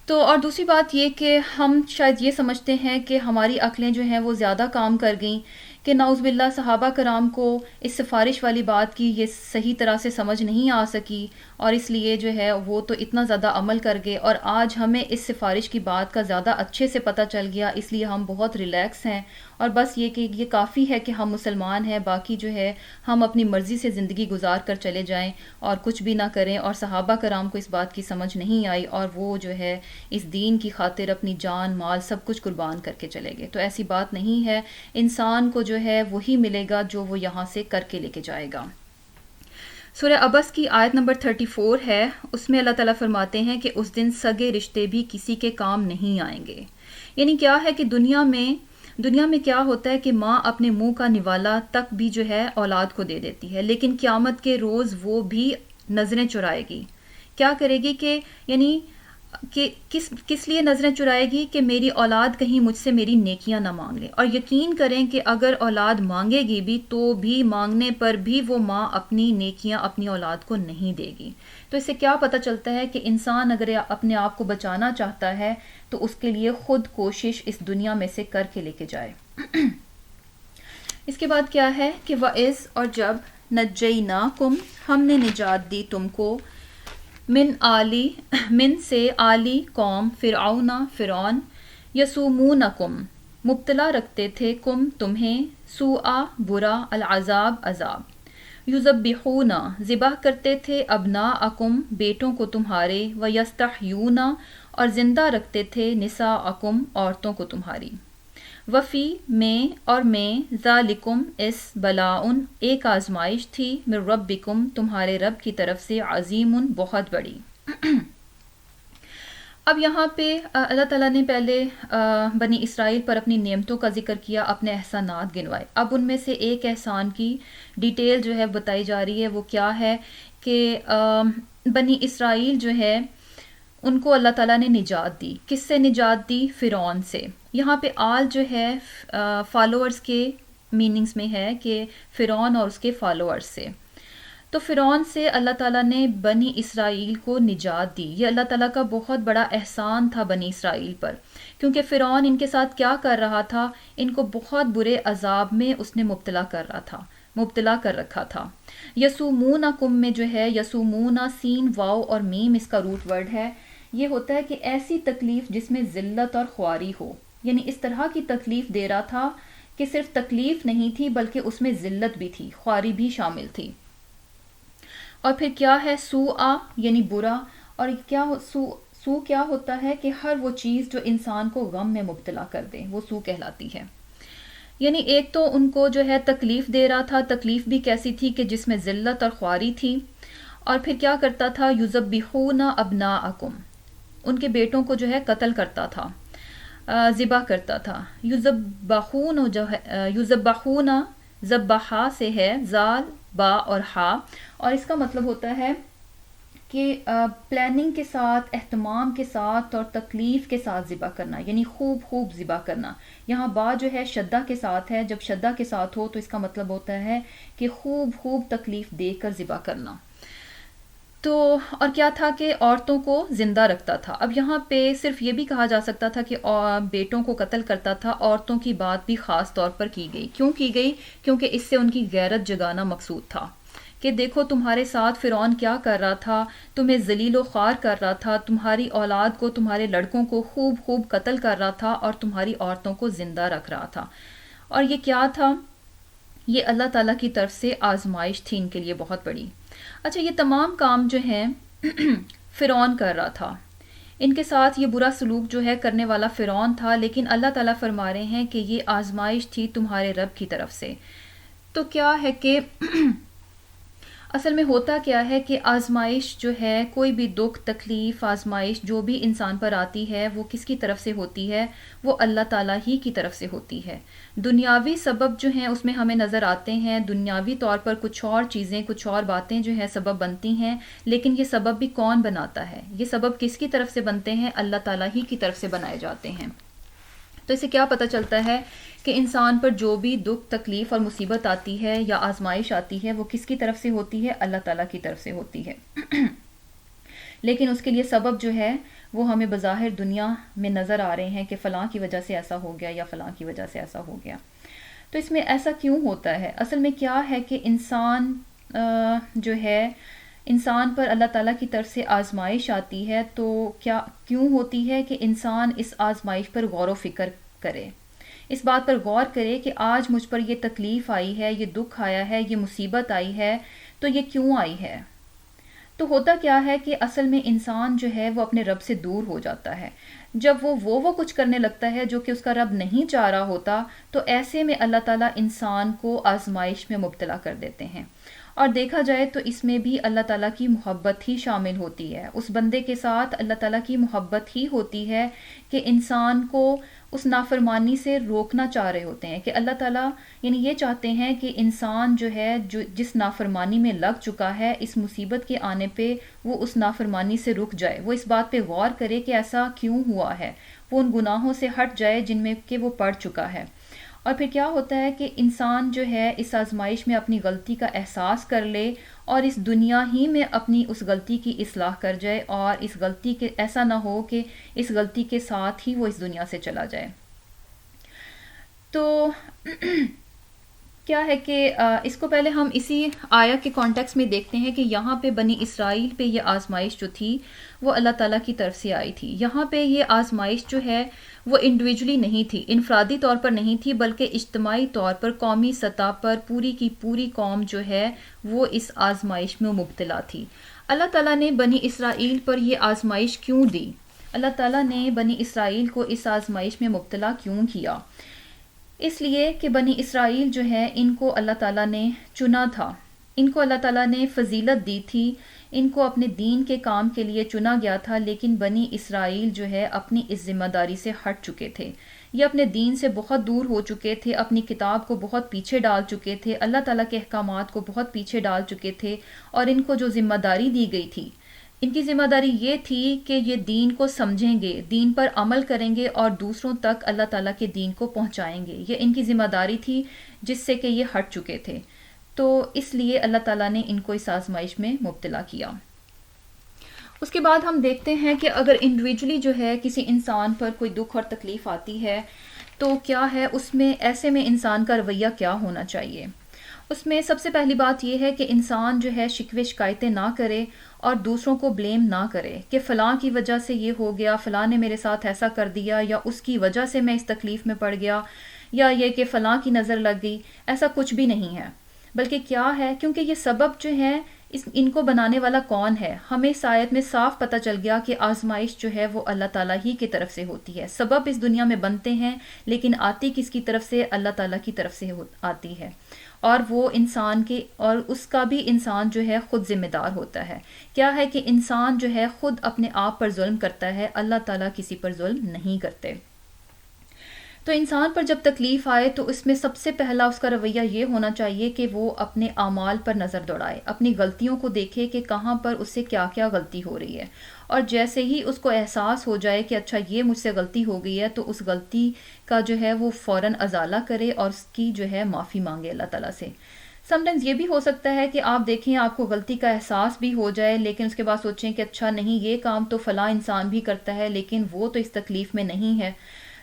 Speaker 1: تو اور دوسری بات یہ کہ ہم شاید یہ سمجھتے ہیں کہ ہماری عقلیں جو ہیں وہ زیادہ کام کر گئیں، کہ نعوذ باللہ صحابہ کرام کو اس سفارش والی بات کی یہ صحیح طرح سے سمجھ نہیں آ سکی، اور اس لیے جو ہے وہ تو اتنا زیادہ عمل کر گئے، اور آج ہمیں اس سفارش کی بات کا زیادہ اچھے سے پتہ چل گیا، اس لیے ہم بہت ریلیکس ہیں، اور بس یہ کہ یہ کافی ہے کہ ہم مسلمان ہیں، باقی جو ہے ہم اپنی مرضی سے زندگی گزار کر چلے جائیں اور کچھ بھی نہ کریں۔ اور صحابہ کرام کو اس بات کی سمجھ نہیں آئی، اور وہ جو ہے اس دین کی خاطر اپنی جان مال سب کچھ قربان کر کے چلے گئے۔ تو ایسی بات نہیں ہے، انسان کو جو ہے وہی ملے گا جو وہ یہاں سے کر کے لے کے جائے گا۔ سورہ عبس کی آیت نمبر 34 ہے، اس میں اللہ تعالیٰ فرماتے ہیں کہ اس دن سگے رشتے بھی کسی کے کام نہیں آئیں گے۔ یعنی کیا ہے کہ دنیا میں کیا ہوتا ہے کہ ماں اپنے منہ کا نوالا تک بھی جو ہے اولاد کو دے دیتی ہے، لیکن قیامت کے روز وہ بھی نظریں چرائے گی۔ کیا کرے گی کہ کس لیے نظریں چرائے گی؟ کہ میری اولاد کہیں مجھ سے میری نیکیاں نہ مانگ لے۔ اور یقین کریں کہ اگر اولاد مانگے گی بھی تو بھی مانگنے پر بھی وہ ماں اپنی نیکیاں اپنی اولاد کو نہیں دے گی۔ تو اس سے کیا پتہ چلتا ہے کہ انسان اگر اپنے آپ کو بچانا چاہتا ہے تو اس کے لیے خود کوشش اس دنیا میں سے کر کے لے کے جائے۔ اس کے بعد کیا ہے کہ وَإِذْ، اور جب نَجَّيْنَاكُمْ، ہم نے نجات دی تم کو، من سے آلی قوم فرعون، یسومونکم، مبتلا رکھتے تھے، کم تمہیں، سوء برا، العذاب عذاب، یذبحون ذبح کرتے تھے، ابناءکم بیٹوں کو تمہارے، ویستحیون اور زندہ رکھتے تھے، نساءکم عورتوں کو تمہاری، وفی میں ذالکم اس بلاؤن ایک آزمائش تھی، من ربکم تمہارے رب کی طرف سے، عظیم بہت بڑی۔ اب یہاں پہ اللہ تعالیٰ نے پہلے بنی اسرائیل پر اپنی نعمتوں کا ذکر کیا، اپنے احسانات گنوائے۔ اب ان میں سے ایک احسان کی ڈیٹیل جو ہے بتائی جا رہی ہے، وہ کیا ہے کہ بنی اسرائیل جو ہے ان کو اللہ تعالیٰ نے نجات دی۔ کس سے نجات دی؟ فرعون سے۔ یہاں پہ آل جو ہے فالوورز کے میننگز میں ہے کہ فرعون اور اس کے فالوورز سے۔ تو فرعون سے اللہ تعالیٰ نے بنی اسرائیل کو نجات دی۔ یہ اللہ تعالیٰ کا بہت بڑا احسان تھا بنی اسرائیل پر، کیونکہ فرعون ان کے ساتھ کیا کر رہا تھا؟ ان کو بہت برے عذاب میں اس نے مبتلا کر رکھا تھا۔ یسومونکم میں جو ہے، یسومونا سین واو اور میم اس کا روٹ ورڈ ہے، یہ ہوتا ہے کہ ایسی تکلیف جس میں ذلت اور خواری ہو، یعنی اس طرح کی تکلیف دے رہا تھا کہ صرف تکلیف نہیں تھی بلکہ اس میں ذلت بھی تھی، خواری بھی شامل تھی۔ اور پھر کیا ہے؟ سوء یعنی برا، اور سو کیا ہوتا ہے کہ ہر وہ چیز جو انسان کو غم میں مبتلا کر دے وہ سو کہلاتی ہے۔ یعنی ایک تو ان کو جو ہے تکلیف دے رہا تھا، تکلیف بھی کیسی تھی کہ جس میں ذلت اور خواری تھی، اور پھر کیا کرتا تھا؟ یذبحون ابناءکم، ان کے بیٹوں کو جو ہے قتل کرتا تھا، ذبح کرتا تھا۔ یذبحون ذبحا سے ہے، زال با اور ہا، اور اس کا مطلب ہوتا ہے کہ پلاننگ کے ساتھ، اہتمام کے ساتھ اور تکلیف کے ساتھ ذبح کرنا، یعنی خوب ذبح کرنا۔ یہاں با جو ہے شدہ کے ساتھ ہے، جب شدہ کے ساتھ ہو تو اس کا مطلب ہوتا ہے کہ خوب تکلیف دے کر ذبح کرنا۔ تو اور کیا تھا کہ عورتوں کو زندہ رکھتا تھا. اب یہاں پہ صرف یہ بھی کہا جا سکتا تھا کہ بیٹوں کو قتل کرتا تھا، عورتوں کی بات بھی خاص طور پر کی گئی. کیوں کی گئی؟ کیونکہ اس سے ان کی غیرت جگانا مقصود تھا کہ دیکھو تمہارے ساتھ فرعون کیا کر رہا تھا، تمہیں ذلیل و خوار کر رہا تھا، تمہاری اولاد کو، تمہارے لڑکوں کو خوب خوب قتل کر رہا تھا اور تمہاری عورتوں کو زندہ رکھ رہا تھا. اور یہ کیا تھا؟ یہ اللہ تعالیٰ کی طرف سے آزمائش تھی ان کے لیے بہت بڑی. اچھا، یہ تمام کام جو ہیں فرعون کر رہا تھا، ان کے ساتھ یہ برا سلوک جو ہے کرنے والا فرعون تھا، لیکن اللہ تعالیٰ فرما رہے ہیں کہ یہ آزمائش تھی تمہارے رب کی طرف سے. تو کیا ہے کہ اصل میں ہوتا کیا ہے کہ آزمائش جو ہے، کوئی بھی دکھ تکلیف آزمائش جو بھی انسان پر آتی ہے وہ کس کی طرف سے ہوتی ہے؟ وہ اللہ تعالیٰ ہی کی طرف سے ہوتی ہے. دنیاوی سبب جو ہیں اس میں ہمیں نظر آتے ہیں، دنیاوی طور پر کچھ اور چیزیں، کچھ اور باتیں جو ہیں سبب بنتی ہیں، لیکن یہ سبب بھی کون بناتا ہے؟ یہ سبب کس کی طرف سے بنتے ہیں؟ اللہ تعالیٰ ہی کی طرف سے بنائے جاتے ہیں. تو اسے کیا پتہ چلتا ہے کہ انسان پر جو بھی دکھ تکلیف اور مصیبت آتی ہے یا آزمائش آتی ہے وہ کس کی طرف سے ہوتی ہے؟ اللہ تعالیٰ کی طرف سے ہوتی ہے. لیکن اس کے لیے سبب جو ہے وہ ہمیں بظاہر دنیا میں نظر آ رہے ہیں کہ فلاں کی وجہ سے ایسا ہو گیا یا فلاں کی وجہ سے ایسا ہو گیا. تو اس میں ایسا کیوں ہوتا ہے؟ اصل میں کیا ہے کہ انسان جو ہے، انسان پر اللہ تعالیٰ کی طرف سے آزمائش آتی ہے. تو کیوں ہوتی ہے کہ انسان اس آزمائش پر غور و فکر کرے، اس بات پر غور کرے کہ آج مجھ پر یہ تکلیف آئی ہے، یہ دکھ آیا ہے، یہ مصیبت آئی ہے، تو یہ کیوں آئی ہے؟ تو ہوتا کیا ہے کہ اصل میں انسان جو ہے وہ اپنے رب سے دور ہو جاتا ہے. جب وہ کچھ کرنے لگتا ہے جو کہ اس کا رب نہیں چاہ رہا ہوتا، تو ایسے میں اللہ تعالیٰ انسان کو آزمائش میں مبتلا کر دیتے ہیں. اور دیکھا جائے تو اس میں بھی اللہ تعالیٰ کی محبت ہی شامل ہوتی ہے. اس بندے کے ساتھ اللہ تعالیٰ کی محبت ہی ہوتی ہے کہ انسان کو اس نافرمانی سے روکنا چاہ رہے ہوتے ہیں، کہ اللہ تعالیٰ یعنی یہ چاہتے ہیں کہ انسان جو ہے جس نافرمانی میں لگ چکا ہے، اس مصیبت کے آنے پہ وہ اس نافرمانی سے رک جائے، وہ اس بات پہ غور کرے کہ ایسا کیوں ہوا ہے، وہ ان گناہوں سے ہٹ جائے جن میں کہ وہ پڑ چکا ہے. اور پھر کیا ہوتا ہے کہ انسان جو ہے اس آزمائش میں اپنی غلطی کا احساس کر لے اور اس دنیا ہی میں اپنی اس غلطی کی اصلاح کر جائے، اور اس غلطی کے ایسا نہ ہو کہ اس غلطی کے ساتھ ہی وہ اس دنیا سے چلا جائے. تو کیا ہے کہ اس کو پہلے ہم اسی آیت کے کانٹیکس میں دیکھتے ہیں کہ یہاں پہ بنی اسرائیل پہ یہ آزمائش جو تھی وہ اللہ تعالیٰ کی طرف سے آئی تھی. یہاں پہ یہ آزمائش جو ہے وہ انڈیویجولی نہیں تھی، انفرادی طور پر نہیں تھی، بلکہ اجتماعی طور پر قومی سطح پر پوری کی پوری قوم جو ہے وہ اس آزمائش میں مبتلا تھی. اللہ تعالیٰ نے بنی اسرائیل پر یہ آزمائش کیوں دی؟ اللہ تعالیٰ نے بنی اسرائیل کو اس آزمائش میں مبتلا کیوں کیا؟ اس لیے کہ بنی اسرائیل جو ہے ان کو اللہ تعالیٰ نے چنا تھا، ان کو اللہ تعالیٰ نے فضیلت دی تھی، ان کو اپنے دین کے کام کے لیے چنا گیا تھا. لیکن بنی اسرائیل جو ہے اپنی اس ذمہ داری سے ہٹ چکے تھے، یہ اپنے دین سے بہت دور ہو چکے تھے، اپنی کتاب کو بہت پیچھے ڈال چکے تھے، اللہ تعالیٰ کے احکامات کو بہت پیچھے ڈال چکے تھے. اور ان کو جو ذمہ داری دی گئی تھی، ان کی ذمہ داری یہ تھی کہ یہ دین کو سمجھیں گے، دین پر عمل کریں گے اور دوسروں تک اللہ تعالیٰ کے دین کو پہنچائیں گے. یہ ان کی ذمہ داری تھی جس سے کہ یہ ہٹ چکے تھے. تو اس لیے اللہ تعالیٰ نے ان کو اس آزمائش میں مبتلا کیا. اس کے بعد ہم دیکھتے ہیں کہ اگر انڈیویجولی جو ہے کسی انسان پر کوئی دکھ اور تکلیف آتی ہے تو کیا ہے اس میں، ایسے میں انسان کا رویہ کیا ہونا چاہیے؟ اس میں سب سے پہلی بات یہ ہے کہ انسان جو ہے شکوے شکایتیں نہ کرے اور دوسروں کو بلیم نہ کرے کہ فلاں کی وجہ سے یہ ہو گیا، فلاں نے میرے ساتھ ایسا کر دیا، یا اس کی وجہ سے میں اس تکلیف میں پڑ گیا، یا یہ کہ فلاں کی نظر لگ گئی. ایسا کچھ بھی نہیں ہے. بلکہ کیا ہے، کیونکہ یہ سبب جو ہے ان کو بنانے والا کون ہے؟ ہمیں اس آیت میں صاف پتہ چل گیا کہ آزمائش جو ہے وہ اللہ تعالیٰ ہی کی طرف سے ہوتی ہے. سبب اس دنیا میں بنتے ہیں لیکن آتی کس کی طرف سے؟ اللہ تعالیٰ کی طرف سے آتی ہے. اور وہ انسان کے، اور اس کا بھی انسان جو ہے خود ذمہ دار ہوتا ہے. کیا ہے کہ انسان جو ہے خود اپنے آپ پر ظلم کرتا ہے، اللہ تعالیٰ کسی پر ظلم نہیں کرتے. تو انسان پر جب تکلیف آئے تو اس میں سب سے پہلا اس کا رویہ یہ ہونا چاہیے کہ وہ اپنے اعمال پر نظر دوڑائے، اپنی غلطیوں کو دیکھے کہ کہاں پر اس سے کیا کیا غلطی ہو رہی ہے. اور جیسے ہی اس کو احساس ہو جائے کہ اچھا یہ مجھ سے غلطی ہو گئی ہے، تو اس غلطی کا جو ہے وہ فوراً ازالہ کرے اور اس کی جو ہے معافی مانگے اللہ تعالیٰ سے. سم ٹائمز یہ بھی ہو سکتا ہے کہ آپ دیکھیں آپ کو غلطی کا احساس بھی ہو جائے، لیکن اس کے بعد سوچیں کہ اچھا نہیں، یہ کام تو فلاں انسان بھی کرتا ہے لیکن وہ تو اس تکلیف میں نہیں ہے.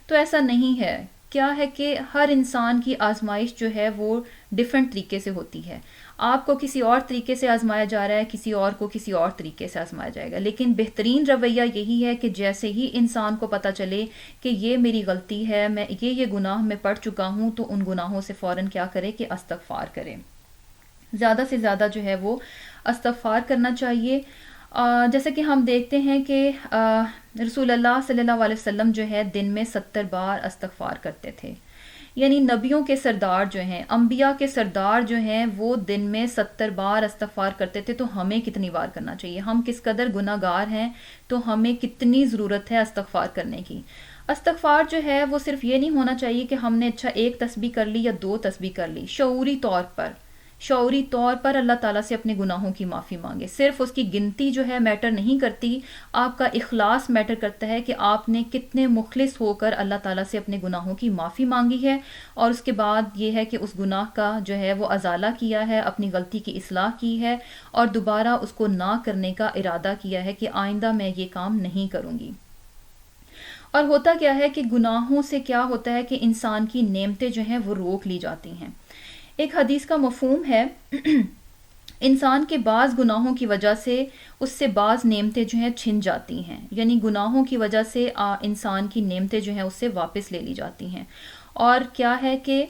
Speaker 1: تو ایسا نہیں ہے. کیا ہے کہ ہر انسان کی آزمائش جو ہے وہ ڈیفرنٹ طریقے سے ہوتی ہے. آپ کو کسی اور طریقے سے آزمایا جا رہا ہے، کسی اور کو کسی اور طریقے سے آزمایا جائے گا، لیکن بہترین رویہ یہی ہے کہ جیسے ہی انسان کو پتہ چلے کہ یہ میری غلطی ہے، میں یہ گناہ میں پڑ چکا ہوں، تو ان گناہوں سے فوراً کیا کرے کہ استغفار کرے. زیادہ سے زیادہ جو ہے وہ استغفار کرنا چاہیے. جیسے کہ ہم دیکھتے ہیں کہ رسول اللہ صلی اللہ علیہ وسلم جو ہے دن میں 70 بار استغفار کرتے تھے. یعنی نبیوں کے سردار جو ہیں، انبیاء کے سردار جو ہیں، وہ دن میں 70 بار استغفار کرتے تھے. تو ہمیں کتنی بار کرنا چاہیے؟ ہم کس قدر گناہ گار ہیں، تو ہمیں کتنی ضرورت ہے استغفار کرنے کی. استغفار جو ہے وہ صرف یہ نہیں ہونا چاہیے کہ ہم نے اچھا 1 تسبیح کر لی یا 2 تسبیح کر لی. شعوری طور پر اللہ تعالیٰ سے اپنے گناہوں کی معافی مانگے. صرف اس کی گنتی جو ہے میٹر نہیں کرتی، آپ کا اخلاص میٹر کرتا ہے کہ آپ نے کتنے مخلص ہو کر اللہ تعالیٰ سے اپنے گناہوں کی معافی مانگی ہے، اور اس کے بعد یہ ہے کہ اس گناہ کا جو ہے وہ ازالہ کیا ہے، اپنی غلطی کی اصلاح کی ہے، اور دوبارہ اس کو نہ کرنے کا ارادہ کیا ہے کہ آئندہ میں یہ کام نہیں کروں گی. اور ہوتا کیا ہے کہ گناہوں سے کیا ہوتا ہے کہ انسان کی نعمتیں جو ہیں وہ روک لی جاتی ہیں. ایک حدیث کا مفہوم ہے انسان کے بعض گناہوں کی وجہ سے اس سے بعض نعمتیں جو ہیں چھن جاتی ہیں. یعنی گناہوں کی وجہ سے انسان کی نعمتیں جو ہیں اس سے واپس لے لی جاتی ہیں. اور کیا ہے کہ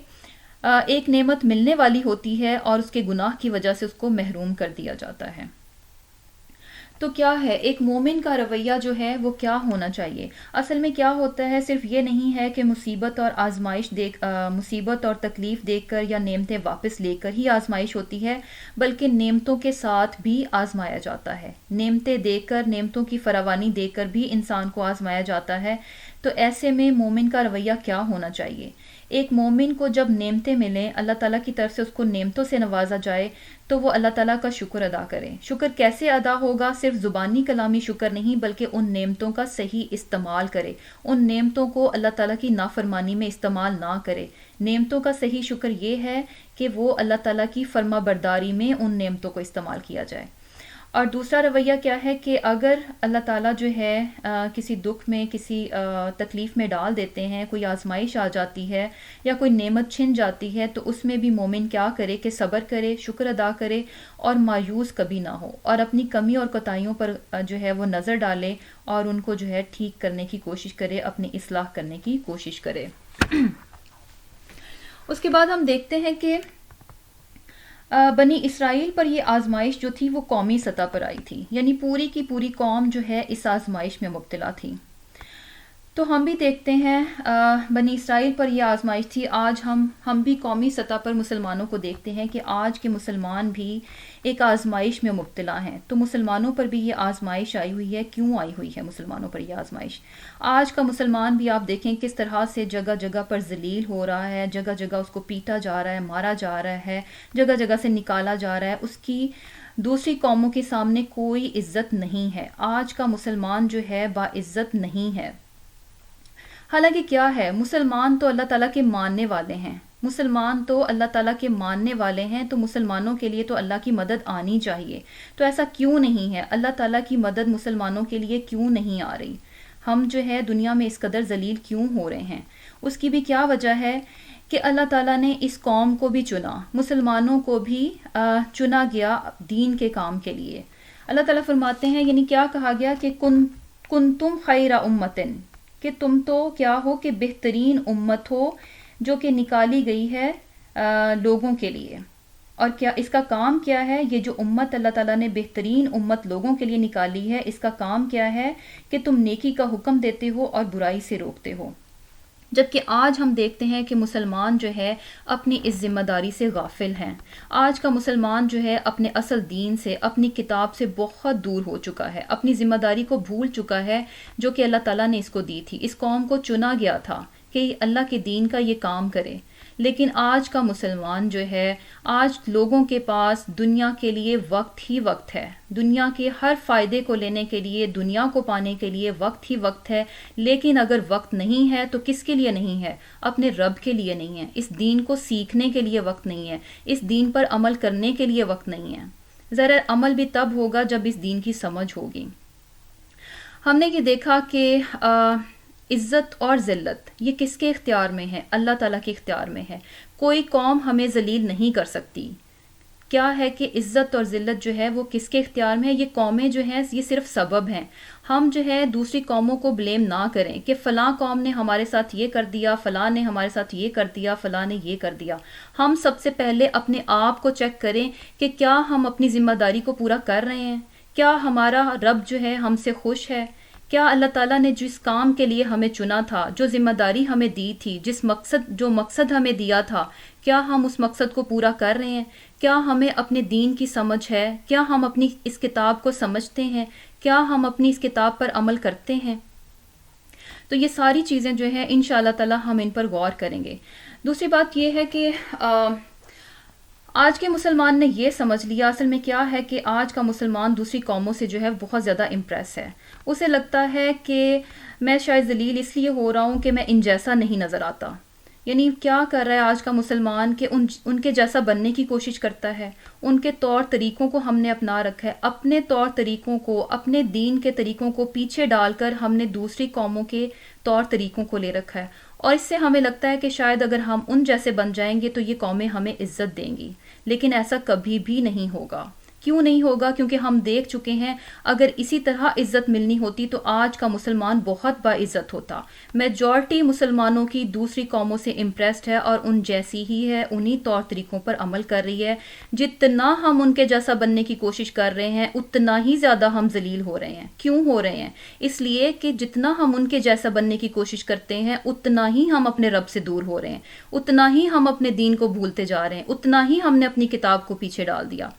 Speaker 1: ایک نعمت ملنے والی ہوتی ہے اور اس کے گناہ کی وجہ سے اس کو محروم کر دیا جاتا ہے. تو کیا ہے ایک مومن کا رویہ جو ہے وہ کیا ہونا چاہیے؟ اصل میں کیا ہوتا ہے، صرف یہ نہیں ہے کہ مصیبت اور آزمائش مصیبت اور تکلیف دیکھ کر یا نعمتیں واپس لے کر ہی آزمائش ہوتی ہے، بلکہ نعمتوں کے ساتھ بھی آزمایا جاتا ہے. نعمتیں دیکھ کر، نعمتوں کی فراوانی دیکھ کر بھی انسان کو آزمایا جاتا ہے. تو ایسے میں مومن کا رویہ کیا ہونا چاہیے؟ ایک مومن کو جب نعمتیں ملیں، اللہ تعالیٰ کی طرف سے اس کو نعمتوں سے نوازا جائے، تو وہ اللہ تعالیٰ کا شکر ادا کرے. شکر کیسے ادا ہوگا؟ صرف زبانی کلامی شکر نہیں، بلکہ ان نعمتوں کا صحیح استعمال کرے. ان نعمتوں کو اللہ تعالیٰ کی نافرمانی میں استعمال نہ کرے. نعمتوں کا صحیح شکر یہ ہے کہ وہ اللہ تعالیٰ کی فرما برداری میں ان نعمتوں کو استعمال کیا جائے. اور دوسرا رویہ کیا ہے کہ اگر اللہ تعالیٰ جو ہے کسی دکھ میں، کسی تکلیف میں ڈال دیتے ہیں، کوئی آزمائش آ جاتی ہے یا کوئی نعمت چھن جاتی ہے، تو اس میں بھی مومن کیا کرے کہ صبر کرے، شکر ادا کرے اور مایوس کبھی نہ ہو، اور اپنی کمی اور کوتاہیوں پر جو ہے وہ نظر ڈالے اور ان کو جو ہے ٹھیک کرنے کی کوشش کرے، اپنی اصلاح کرنے کی کوشش کرے. اس کے بعد ہم دیکھتے ہیں کہ بنی اسرائیل پر یہ آزمائش جو تھی وہ قومی سطح پر آئی تھی. یعنی پوری کی پوری قوم جو ہے اس آزمائش میں مبتلا تھی. تو ہم بھی دیکھتے ہیں بنی اسرائیل پر یہ آزمائش تھی. آج ہم بھی قومی سطح پر مسلمانوں کو دیکھتے ہیں کہ آج کے مسلمان بھی ایک آزمائش میں مبتلا ہیں. تو مسلمانوں پر بھی یہ آزمائش آئی ہوئی ہے. کیوں آئی ہوئی ہے مسلمانوں پر یہ آزمائش؟ آج کا مسلمان بھی آپ دیکھیں کس طرح سے جگہ جگہ پر ذلیل ہو رہا ہے، جگہ جگہ اس کو پیٹا جا رہا ہے، مارا جا رہا ہے، جگہ جگہ سے نکالا جا رہا ہے. اس کی دوسری قوموں کے سامنے کوئی عزت نہیں ہے. آج کا مسلمان جو ہے باعزت نہیں ہے. حالانکہ کیا ہے، مسلمان تو اللہ تعالیٰ کے ماننے والے ہیں. مسلمان تو اللہ تعالیٰ کے ماننے والے ہیں، تو مسلمانوں کے لیے تو اللہ کی مدد آنی چاہیے. تو ایسا کیوں نہیں ہے؟ اللہ تعالیٰ کی مدد مسلمانوں کے لیے کیوں نہیں آ رہی؟ ہم جو ہے دنیا میں اس قدر ذلیل کیوں ہو رہے ہیں؟ اس کی بھی کیا وجہ ہے کہ اللہ تعالیٰ نے اس قوم کو بھی چنا، مسلمانوں کو بھی چنا گیا دین کے کام کے لیے. اللہ تعالیٰ فرماتے ہیں، یعنی کیا کہا گیا کہ کنتم خیر امتن، کہ تم تو کیا ہو کہ بہترین امت ہو جو کہ نکالی گئی ہے لوگوں کے لیے. اور کیا اس کا کام کیا ہے؟ یہ جو امت اللہ تعالیٰ نے بہترین امت لوگوں کے لیے نکالی ہے، اس کا کام کیا ہے کہ تم نیکی کا حکم دیتے ہو اور برائی سے روکتے ہو. جبکہ آج ہم دیکھتے ہیں کہ مسلمان جو ہے اپنی اس ذمہ داری سے غافل ہیں. آج کا مسلمان جو ہے اپنے اصل دین سے، اپنی کتاب سے بہت دور ہو چکا ہے، اپنی ذمہ داری کو بھول چکا ہے جو کہ اللہ تعالیٰ نے اس کو دی تھی. اس قوم کو چنا گیا تھا کہ اللہ کے دین کا یہ کام کرے. لیکن آج کا مسلمان جو ہے، آج لوگوں کے پاس دنیا کے لیے وقت ہی وقت ہے، دنیا کے ہر فائدے کو لینے کے لیے، دنیا کو پانے کے لیے وقت ہی وقت ہے. لیکن اگر وقت نہیں ہے تو کس کے لیے نہیں ہے؟ اپنے رب کے لیے نہیں ہے. اس دین کو سیکھنے کے لیے وقت نہیں ہے، اس دین پر عمل کرنے کے لیے وقت نہیں ہے. ذرا عمل بھی تب ہوگا جب اس دین کی سمجھ ہوگی. ہم نے یہ دیکھا کہ عزت اور ذلت یہ کس کے اختیار میں ہے؟ اللہ تعالیٰ کے اختیار میں ہے. کوئی قوم ہمیں ذلیل نہیں کر سکتی. کیا ہے کہ عزت اور ذلت جو ہے وہ کس کے اختیار میں ہے؟ یہ قومیں جو ہیں یہ صرف سبب ہیں. ہم جو ہے دوسری قوموں کو بلیم نہ کریں کہ فلاں قوم نے ہمارے ساتھ یہ کر دیا، فلاں نے ہمارے ساتھ یہ کر دیا، فلاں نے یہ کر دیا. ہم سب سے پہلے اپنے آپ کو چیک کریں کہ کیا ہم اپنی ذمہ داری کو پورا کر رہے ہیں؟ کیا ہمارا رب جو ہے ہم سے خوش ہے؟ کیا اللہ تعالیٰ نے جس کام کے لیے ہمیں چنا تھا، جو ذمہ داری ہمیں دی تھی، جو مقصد ہمیں دیا تھا، کیا ہم اس مقصد کو پورا کر رہے ہیں؟ کیا ہمیں اپنے دین کی سمجھ ہے؟ کیا ہم اپنی اس کتاب کو سمجھتے ہیں؟ کیا ہم اپنی اس کتاب پر عمل کرتے ہیں؟ تو یہ ساری چیزیں جو ہیں انشاءاللہ تعالی ہم ان پر غور کریں گے. دوسری بات یہ ہے کہ آج کے مسلمان نے یہ سمجھ لیا، اصل میں کیا ہے کہ آج کا مسلمان دوسری قوموں سے جو ہے بہت زیادہ امپریس ہے. اسے لگتا ہے کہ میں شاید ذلیل اس لیے ہو رہا ہوں کہ میں ان جیسا نہیں نظر آتا. یعنی کیا کر رہا ہے آج کا مسلمان کہ ان کے جیسا بننے کی کوشش کرتا ہے. ان کے طور طریقوں کو ہم نے اپنا رکھا ہے، اپنے طور طریقوں کو، اپنے دین کے طریقوں کو پیچھے ڈال کر ہم نے دوسری قوموں کے طور طریقوں کو لے رکھا ہے. اور اس سے ہمیں لگتا ہے کہ شاید اگر ہم ان جیسے بن جائیں گے تو یہ قومیں ہمیں عزت دیں گی. لیکن ایسا کبھی بھی نہیں ہوگا. کیوں نہیں ہوگا؟ کیونکہ ہم دیکھ چکے ہیں اگر اسی طرح عزت ملنی ہوتی تو آج کا مسلمان بہت باعزت ہوتا. میجورٹی مسلمانوں کی دوسری قوموں سے امپریسڈ ہے اور ان جیسی ہی ہے، انہی طور طریقوں پر عمل کر رہی ہے. جتنا ہم ان کے جیسا بننے کی کوشش کر رہے ہیں اتنا ہی زیادہ ہم ذلیل ہو رہے ہیں. کیوں ہو رہے ہیں؟ اس لیے کہ جتنا ہم ان کے جیسا بننے کی کوشش کرتے ہیں اتنا ہی ہم اپنے رب سے دور ہو رہے ہیں، اتنا ہی ہم اپنے دین کو بھولتے جا رہے ہیں، اتنا ہی ہم نے اپنی کتاب کو پیچھے ڈال دیا.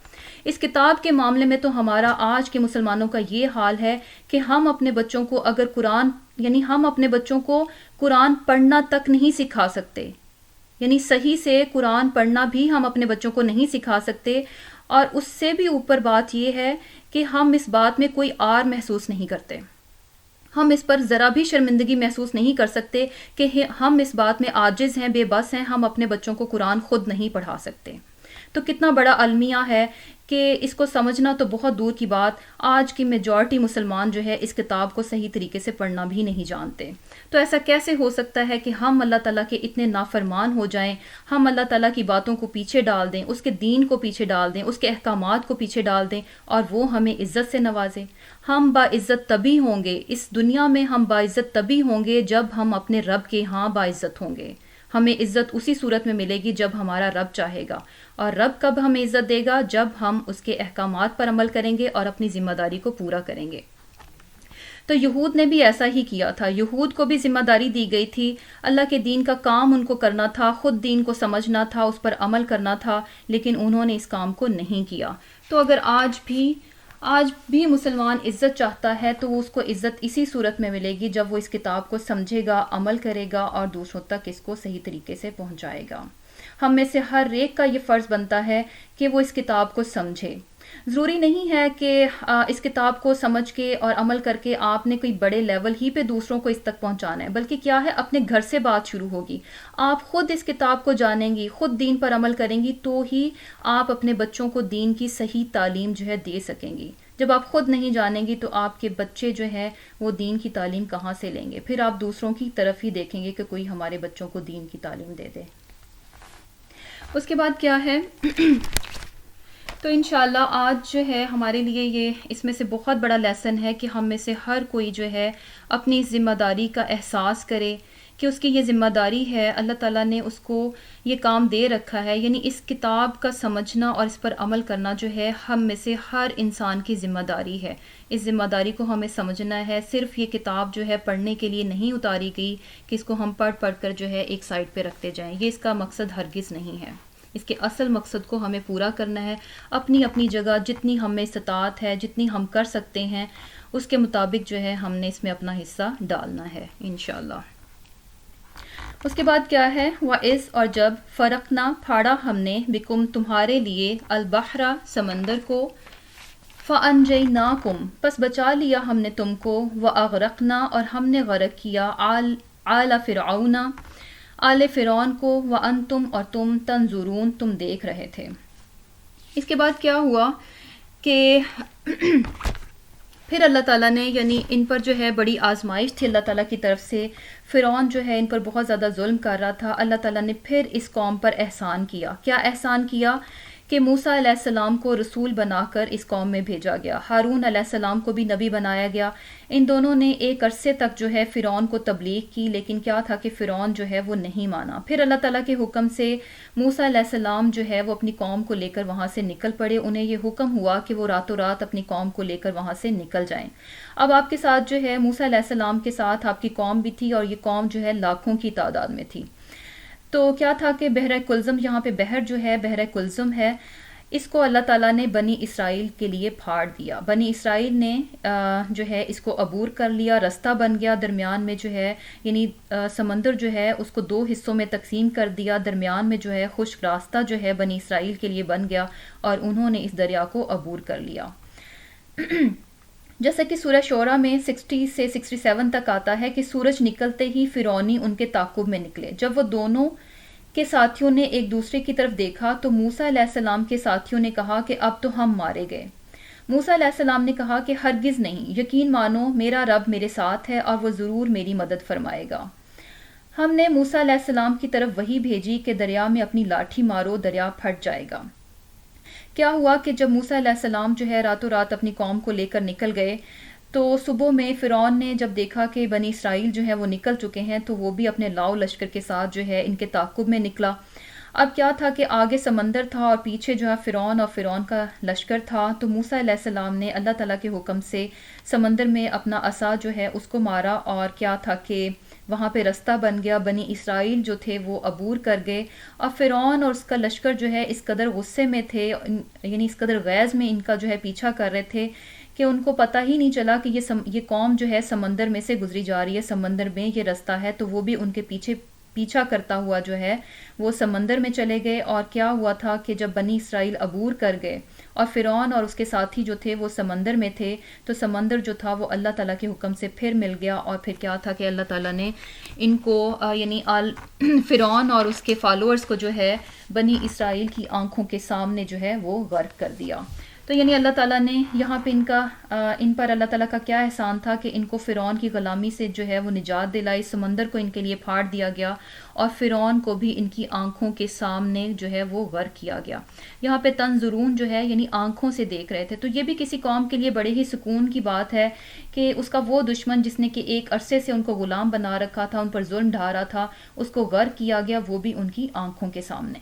Speaker 1: اس کتاب کے معاملے میں تو ہمارا آج کے مسلمانوں کا یہ حال ہے کہ ہم اپنے بچوں کو اگر ہم اپنے بچوں کو قرآن پڑھنا تک نہیں سکھا سکتے. یعنی صحیح سے قرآن پڑھنا بھی ہم اپنے بچوں کو نہیں سکھا سکتے. اور اس سے بھی اوپر بات یہ ہے کہ ہم اس بات میں کوئی آر محسوس نہیں کرتے. ہم اس پر ذرا بھی شرمندگی محسوس نہیں کر سکتے کہ ہم اس بات میں عاجز ہیں، بے بس ہیں، ہم اپنے بچوں کو قرآن خود نہیں پڑھا سکتے. تو کتنا بڑا المیہ ہے کہ اس کو سمجھنا تو بہت دور کی بات. آج کی میجورٹی مسلمان جو ہے اس کتاب کو صحیح طریقے سے پڑھنا بھی نہیں جانتے. تو ایسا کیسے ہو سکتا ہے کہ ہم اللہ تعالیٰ کے اتنے نافرمان ہو جائیں، ہم اللہ تعالیٰ کی باتوں کو پیچھے ڈال دیں، اس کے دین کو پیچھے ڈال دیں، اس کے احکامات کو پیچھے ڈال دیں اور وہ ہمیں عزت سے نوازے. ہم باعزت تبھی ہوں گے اس دنیا میں، ہم باعزت تبھی ہوں گے جب ہم اپنے رب کے ہاں باعزت ہوں گے. ہمیں عزت اسی صورت میں ملے گی جب ہمارا رب چاہے گا. اور رب کب ہمیں عزت دے گا؟ جب ہم اس کے احکامات پر عمل کریں گے اور اپنی ذمہ داری کو پورا کریں گے. تو یہود نے بھی ایسا ہی کیا تھا. یہود کو بھی ذمہ داری دی گئی تھی، اللہ کے دین کا کام ان کو کرنا تھا، خود دین کو سمجھنا تھا، اس پر عمل کرنا تھا، لیکن انہوں نے اس کام کو نہیں کیا. تو اگر آج بھی مسلمان عزت چاہتا ہے تو اس کو عزت اسی صورت میں ملے گی جب وہ اس کتاب کو سمجھے گا، عمل کرے گا اور دوسروں تک اس کو صحیح طریقے سے پہنچائے گا. ہم میں سے ہر ایک کا یہ فرض بنتا ہے کہ وہ اس کتاب کو سمجھے. ضروری نہیں ہے کہ اس کتاب کو سمجھ کے اور عمل کر کے آپ نے کوئی بڑے لیول ہی پہ دوسروں کو اس تک پہنچانا ہے، بلکہ کیا ہے اپنے گھر سے بات شروع ہوگی. آپ خود اس کتاب کو جانیں گی، خود دین پر عمل کریں گی تو ہی آپ اپنے بچوں کو دین کی صحیح تعلیم جو ہے دے سکیں گی. جب آپ خود نہیں جانیں گی تو آپ کے بچے جو ہیں وہ دین کی تعلیم کہاں سے لیں گے؟ پھر آپ دوسروں کی طرف ہی دیکھیں گے کہ کوئی ہمارے بچوں کو دین کی تعلیم دے دے. اس کے بعد کیا ہے تو انشاءاللہ آج جو ہے ہمارے لیے یہ اس میں سے بہت بڑا لیسن ہے کہ ہم میں سے ہر کوئی جو ہے اپنی ذمہ داری کا احساس کرے کہ اس کی یہ ذمہ داری ہے، اللہ تعالیٰ نے اس کو یہ کام دے رکھا ہے. یعنی اس کتاب کا سمجھنا اور اس پر عمل کرنا جو ہے ہم میں سے ہر انسان کی ذمہ داری ہے. اس ذمہ داری کو ہمیں سمجھنا ہے. صرف یہ کتاب جو ہے پڑھنے کے لیے نہیں اتاری گئی کہ اس کو ہم پڑھ کر جو ہے ایک سائڈ پہ رکھتے جائیں. یہ اس کا مقصد ہرگز نہیں ہے. اس کے اصل مقصد کو ہمیں پورا کرنا ہے. اپنی جگہ جتنی ہمیں استطاعت ہے، جتنی ہم کر سکتے ہیں اس کے مطابق جو ہے ہم نے اس میں اپنا حصہ ڈالنا ہے انشاءاللہ. اس کے بعد کیا ہے، وَإِذْ اور جب فرقنا پھاڑا ہم نے بکم تمہارے لیے البحر سمندر کو، فَأَنْجَيْنَاكُمْ پس بچا لیا ہم نے تم کو، وَأَغْرَقْنَا اور ہم نے غرق کیا آل فرعون آل فرعون کو، وَأَنْتُمْ اور تم تنظرون تم دیکھ رہے تھے۔ اس کے بعد کیا ہوا کہ پھر اللہ تعالیٰ نے یعنی ان پر جو ہے بڑی آزمائش تھی اللہ تعالیٰ کی طرف سے، فرعون جو ہے ان پر بہت زیادہ ظلم کر رہا تھا، اللہ تعالیٰ نے پھر اس قوم پر احسان کیا۔ کیا احسان کیا کہ موسیٰ علیہ السلام کو رسول بنا کر اس قوم میں بھیجا گیا، ہارون علیہ السلام کو بھی نبی بنایا گیا۔ ان دونوں نے ایک عرصے تک جو ہے فرعون کو تبلیغ کی، لیکن کیا تھا کہ فرعون جو ہے وہ نہیں مانا۔ پھر اللہ تعالیٰ کے حکم سے موسیٰ علیہ السلام جو ہے وہ اپنی قوم کو لے کر وہاں سے نکل پڑے، انہیں یہ حکم ہوا کہ وہ راتوں رات اپنی قوم کو لے کر وہاں سے نکل جائیں۔ اب آپ کے ساتھ جو ہے موسیٰ علیہ السلام کے ساتھ آپ کی قوم بھی تھی، اور یہ قوم جو ہے لاکھوں کی تعداد میں تھی۔ تو کیا تھا کہ بحر کلزم، یہاں پہ بحر جو ہے بحر کلزم ہے، اس کو اللہ تعالیٰ نے بنی اسرائیل کے لیے پھاڑ دیا۔ بنی اسرائیل نے جو ہے اس کو عبور کر لیا، رستہ بن گیا درمیان میں جو ہے، یعنی سمندر جو ہے اس کو دو حصوں میں تقسیم کر دیا، درمیان میں جو ہے خشک راستہ جو ہے بنی اسرائیل کے لیے بن گیا، اور انہوں نے اس دریا کو عبور کر لیا۔ جیسا کہ سورہ شعراء میں 60 سے 67 تک آتا ہے کہ سورج نکلتے ہی فرعونی ان کے تعاقب میں نکلے۔ جب وہ دونوں کے ساتھیوں نے ایک دوسرے کی طرف دیکھا تو موسیٰ علیہ السلام کے ساتھیوں نے کہا کہ اب تو ہم مارے گئے۔ موسیٰ علیہ السلام نے کہا کہ ہرگز نہیں، یقین مانو میرا رب میرے ساتھ ہے اور وہ ضرور میری مدد فرمائے گا۔ ہم نے موسیٰ علیہ السلام کی طرف وحی بھیجی کہ دریا میں اپنی لاٹھی مارو، دریا پھٹ جائے گا۔ کیا ہوا کہ جب موسیٰ علیہ السلام جو ہے راتوں رات اپنی قوم کو لے کر نکل گئے، تو صبح میں فرعون نے جب دیکھا کہ بنی اسرائیل جو ہے وہ نکل چکے ہیں، تو وہ بھی اپنے لاؤ لشکر کے ساتھ جو ہے ان کے تعاقب میں نکلا۔ اب کیا تھا کہ آگے سمندر تھا اور پیچھے جو ہے فرعون اور فرعون کا لشکر تھا، تو موسیٰ علیہ السلام نے اللہ تعالیٰ کے حکم سے سمندر میں اپنا عصا جو ہے اس کو مارا، اور کیا تھا کہ وہاں پہ رستہ بن گیا، بنی اسرائیل جو تھے وہ عبور کر گئے، اور فرعون اور اس کا لشکر جو ہے اس قدر غصے میں تھے، یعنی اس قدر غیظ میں ان کا جو ہے پیچھا کر رہے تھے کہ ان کو پتہ ہی نہیں چلا کہ یہ قوم جو ہے سمندر میں سے گزری جا رہی ہے، سمندر میں یہ رستہ ہے، تو وہ بھی ان کے پیچھا کرتا ہوا جو ہے وہ سمندر میں چلے گئے۔ اور کیا ہوا تھا کہ جب بنی اسرائیل عبور کر گئے اور فرعون اور اس کے ساتھی جو تھے وہ سمندر میں تھے، تو سمندر جو تھا وہ اللہ تعالیٰ کے حکم سے پھر مل گیا، اور پھر کیا تھا کہ اللہ تعالیٰ نے ان کو یعنی فرعون اور اس کے فالوورز کو جو ہے بنی اسرائیل کی آنکھوں کے سامنے جو ہے وہ غرق کر دیا۔ تو یعنی اللہ تعالیٰ نے یہاں پہ ان پر اللہ تعالیٰ کا کیا احسان تھا کہ ان کو فرعون کی غلامی سے جو ہے وہ نجات دلائی، سمندر کو ان کے لیے پھاڑ دیا گیا، اور فرعون کو بھی ان کی آنکھوں کے سامنے جو ہے وہ غرق کیا گیا۔ یہاں پہ تنظرون جو ہے یعنی آنکھوں سے دیکھ رہے تھے، تو یہ بھی کسی قوم کے لیے بڑے ہی سکون کی بات ہے کہ اس کا وہ دشمن جس نے کہ ایک عرصے سے ان کو غلام بنا رکھا تھا، ان پر ظلم ڈھا رہا تھا، اس کو غرق کیا گیا، وہ بھی ان کی آنکھوں کے سامنے۔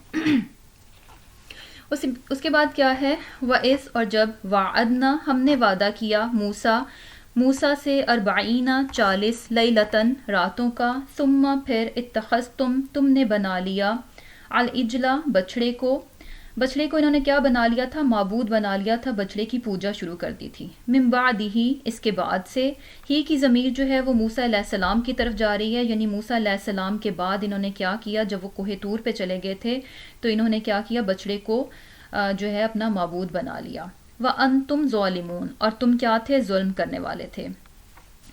Speaker 1: اس کے بعد کیا ہے، وَإِذْ اور جب وَعَدْنَا ہم نے وعدہ کیا موسیٰ سے 40 لیلتاً راتوں کا، ثم پھر اتخذتم تم نے بنا لیا العجل بچڑے کو انہوں نے کیا بنا لیا تھا، معبود بنا لیا تھا، بچڑے کی پوجا شروع کر دی تھی۔ من بعدہ اس کے بعد سے، ہی کی ضمیر جو ہے وہ موسیٰ علیہ السلام کی طرف جا رہی ہے، یعنی موسیٰ علیہ السلام کے بعد انہوں نے کیا کیا، جب وہ کوہ طور پہ چلے گئے تھے تو انہوں نے کیا کیا، بچڑے کو جو ہے اپنا معبود بنا لیا۔ وَأَنْتُمْ ظَالِمُونَ اور تم کیا تھے، ظلم کرنے والے تھے۔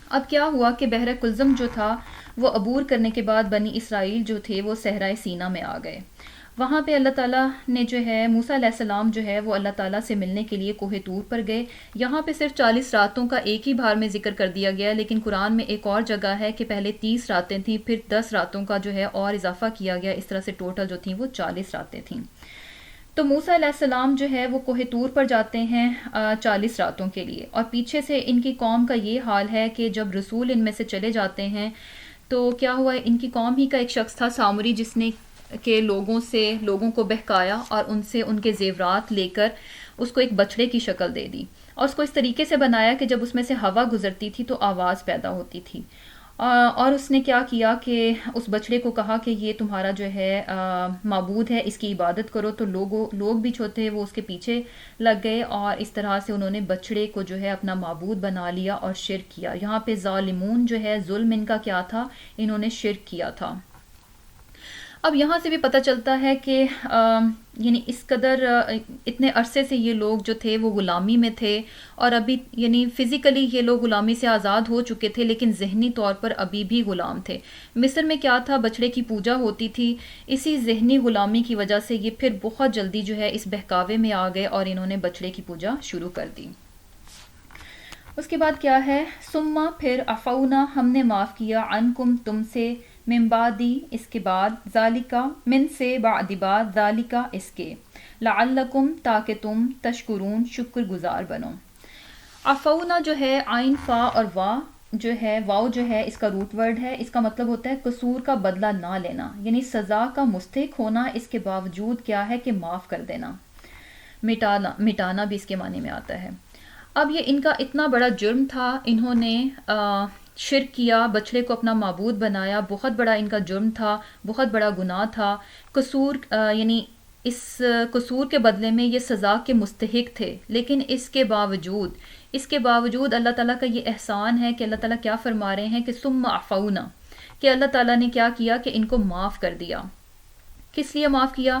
Speaker 1: اب کیا ہوا کہ بحر کلزم جو تھا وہ عبور کرنے کے بعد بنی اسرائیل جو تھے وہ صحرائے سینا میں آ گئے۔ وہاں پہ اللہ تعالیٰ نے جو ہے موسیٰ علیہ السلام جو ہے وہ اللہ تعالیٰ سے ملنے کے لیے کوہ طور پر گئے۔ یہاں پہ صرف 40 راتوں کا ایک ہی بار میں ذکر کر دیا گیا ہے، لیکن قرآن میں ایک اور جگہ ہے کہ پہلے 30 راتیں تھیں، پھر 10 راتوں کا جو ہے اور اضافہ کیا گیا، اس طرح سے ٹوٹل جو تھیں وہ 40 راتیں تھیں۔ تو موسیٰ علیہ السلام جو ہے وہ کوہ طور پر جاتے ہیں 40 راتوں کے لیے، اور پیچھے سے ان کی قوم کا یہ حال ہے کہ جب رسول ان میں سے چلے جاتے ہیں تو کیا ہوا، ان کی قوم ہی کا ایک شخص تھا سامری، جس نے کہ لوگوں کو بہکایا اور ان سے ان کے زیورات لے کر اس کو ایک بچڑے کی شکل دے دی، اور اس کو اس طریقے سے بنایا کہ جب اس میں سے ہوا گزرتی تھی تو آواز پیدا ہوتی تھی، اور اس نے کیا کیا کہ اس بچڑے کو کہا کہ یہ تمہارا جو ہے معبود ہے، اس کی عبادت کرو، تو لوگ بھی جو تھے وہ اس کے پیچھے لگ گئے، اور اس طرح سے انہوں نے بچڑے کو جو ہے اپنا معبود بنا لیا اور شرک کیا۔ یہاں پہ ظالمون جو ہے ظلم ان کا کیا تھا، انہوں نے شرک کیا تھا۔ اب یہاں سے بھی پتہ چلتا ہے کہ یعنی اس قدر اتنے عرصے سے یہ لوگ جو تھے وہ غلامی میں تھے، اور ابھی یعنی فزیکلی یہ لوگ غلامی سے آزاد ہو چکے تھے لیکن ذہنی طور پر ابھی بھی غلام تھے۔ مصر میں کیا تھا، بچڑے کی پوجا ہوتی تھی، اسی ذہنی غلامی کی وجہ سے یہ پھر بہت جلدی جو ہے اس بہکاوے میں آ گئے اور انہوں نے بچڑے کی پوجا شروع کر دی۔ اس کے بعد کیا ہے، ثم پھر عفونا ہم نے معاف کیا، عنکم تم سے، من بعدی اس کے بعد، ذالکا من سے، بعد بعد، ذالکا اس کے، لعلکم تاکہ تم، تشکرون شکر گزار بنو۔ عفونا جو ہے عین فا اور وا جو ہے، واؤ جو ہے اس کا روٹ ورڈ ہے، اس کا مطلب ہوتا ہے قصور کا بدلہ نہ لینا، یعنی سزا کا مستحق ہونا، اس کے باوجود کیا ہے کہ معاف کر دینا، مٹانا بھی اس کے معنی میں آتا ہے۔ اب یہ ان کا اتنا بڑا جرم تھا، انہوں نے شرک کیا، بچڑے کو اپنا معبود بنایا، بہت بڑا ان کا جرم تھا، بہت بڑا گناہ تھا، قصور یعنی اس قصور کے بدلے میں یہ سزا کے مستحق تھے، لیکن اس کے باوجود اللہ تعالیٰ کا یہ احسان ہے کہ اللہ تعالیٰ کیا فرما رہے ہیں کہ ثم عفونا، کہ اللہ تعالیٰ نے کیا کیا کہ ان کو معاف کر دیا۔ کس لیے معاف کیا؟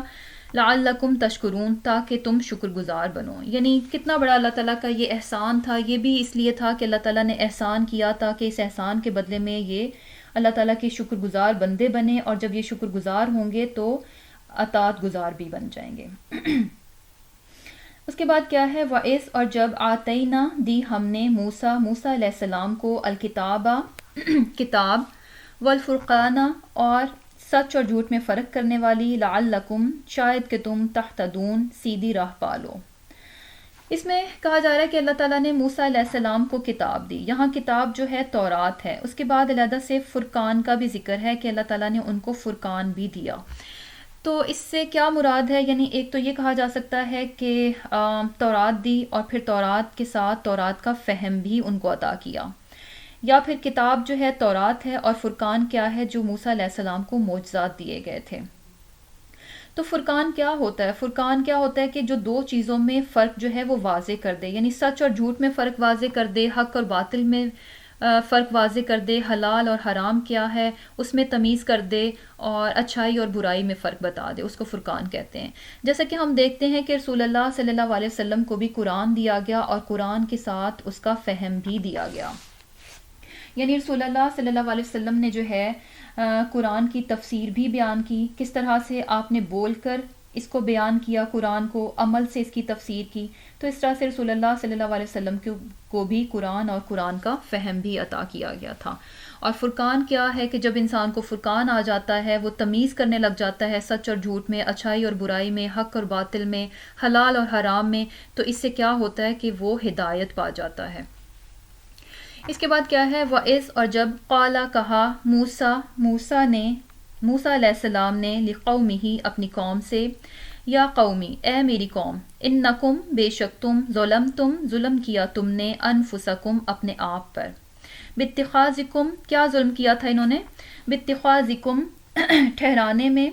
Speaker 1: لعلکم تشکرون تاکہ تم شکر گزار بنو، یعنی کتنا بڑا اللہ تعالیٰ کا یہ احسان تھا، یہ بھی اس لیے تھا کہ اللہ تعالیٰ نے احسان کیا تاکہ اس احسان کے بدلے میں یہ اللہ تعالیٰ کے شکر گزار بندے بنے، اور جب یہ شکر گزار ہوں گے تو اطاعت گزار بھی بن جائیں گے۔ اس کے بعد کیا ہے، وَإِذْ اور جب آتینا دی ہم نے موسیٰ علیہ السلام کو الکتابہ کتاب، والفرقان اور سچ اور جھوٹ میں فرق کرنے والی، لعلکم شاید کہ تم، تہتدون سیدھی راہ پالو۔ اس میں کہا جا رہا ہے کہ اللہ تعالیٰ نے موسیٰ علیہ السلام کو کتاب دی، یہاں کتاب جو ہے تورات ہے، اس کے بعد علیحدہ سے فرقان کا بھی ذکر ہے کہ اللہ تعالیٰ نے ان کو فرقان بھی دیا۔ تو اس سے کیا مراد ہے، یعنی ایک تو یہ کہا جا سکتا ہے کہ تورات دی اور پھر تورات کے ساتھ تورات کا فہم بھی ان کو عطا کیا، یا پھر کتاب جو ہے تورات ہے اور فرقان کیا ہے جو موسیٰ علیہ السلام کو معجزات دیے گئے تھے۔ تو فرقان کیا ہوتا ہے؟ فرقان کیا ہوتا ہے کہ جو دو چیزوں میں فرق جو ہے وہ واضح کر دے، یعنی سچ اور جھوٹ میں فرق واضح کر دے، حق اور باطل میں فرق واضح کر دے، حلال اور حرام کیا ہے اس میں تمیز کر دے، اور اچھائی اور برائی میں فرق بتا دے، اس کو فرقان کہتے ہیں۔ جیسا کہ ہم دیکھتے ہیں کہ رسول اللہ صلی اللہ علیہ وسلم کو بھی قرآن دیا گیا اور قرآن کے ساتھ اس کا فہم بھی دیا گیا، یعنی رسول اللہ صلی اللہ علیہ وسلم نے جو ہے قرآن کی تفسیر بھی بیان کی، کس طرح سے آپ نے بول کر اس کو بیان کیا، قرآن کو عمل سے اس کی تفسیر کی، تو اس طرح سے رسول اللہ صلی اللہ علیہ وسلم کو بھی قرآن اور قرآن کا فہم بھی عطا کیا گیا تھا۔ اور فرقان کیا ہے کہ جب انسان کو فرقان آ جاتا ہے، وہ تمیز کرنے لگ جاتا ہے سچ اور جھوٹ میں، اچھائی اور برائی میں، حق اور باطل میں، حلال اور حرام میں، تو اس سے کیا ہوتا ہے کہ وہ ہدایت پا جاتا ہے۔ اس کے بعد کیا ہے، وَإِذْ اور جب، قَالَ کہا، موسیٰ علیہ السلام نے، لِقَوْمِهِ اپنی قوم سے، یا قومی اے میری قوم، انکم بے شک تم، ظلمتم ظلم کیا تم نے، انفسکم اپنے آپ پر، باتخاذکم کیا ظلم کیا تھا انہوں نے، باتخاذکم ٹھہرانے میں،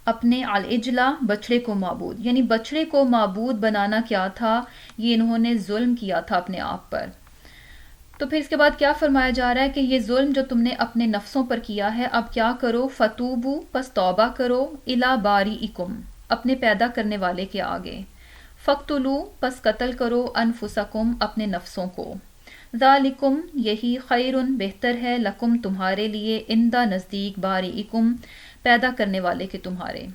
Speaker 1: اپنے العجلہ بچڑے کو معبود، یعنی بچڑے کو معبود بنانا کیا تھا، یہ انہوں نے ظلم کیا تھا اپنے آپ پر۔ تو پھر اس کے بعد کیا فرمایا جا رہا ہے کہ یہ ظلم جو تم نے اپنے نفسوں پر کیا ہے، اب کیا کرو، فتوبو پس توبہ کرو، الی باریئکم اپنے پیدا کرنے والے کے آگے، فقتلو پس قتل کرو، انفسکم اپنے نفسوں کو، ذالکم یہی، خیرن بہتر ہے، لکم تمہارے لیے، عند نزدیک، باریئکم پیدا کرنے والے کے تمہارے،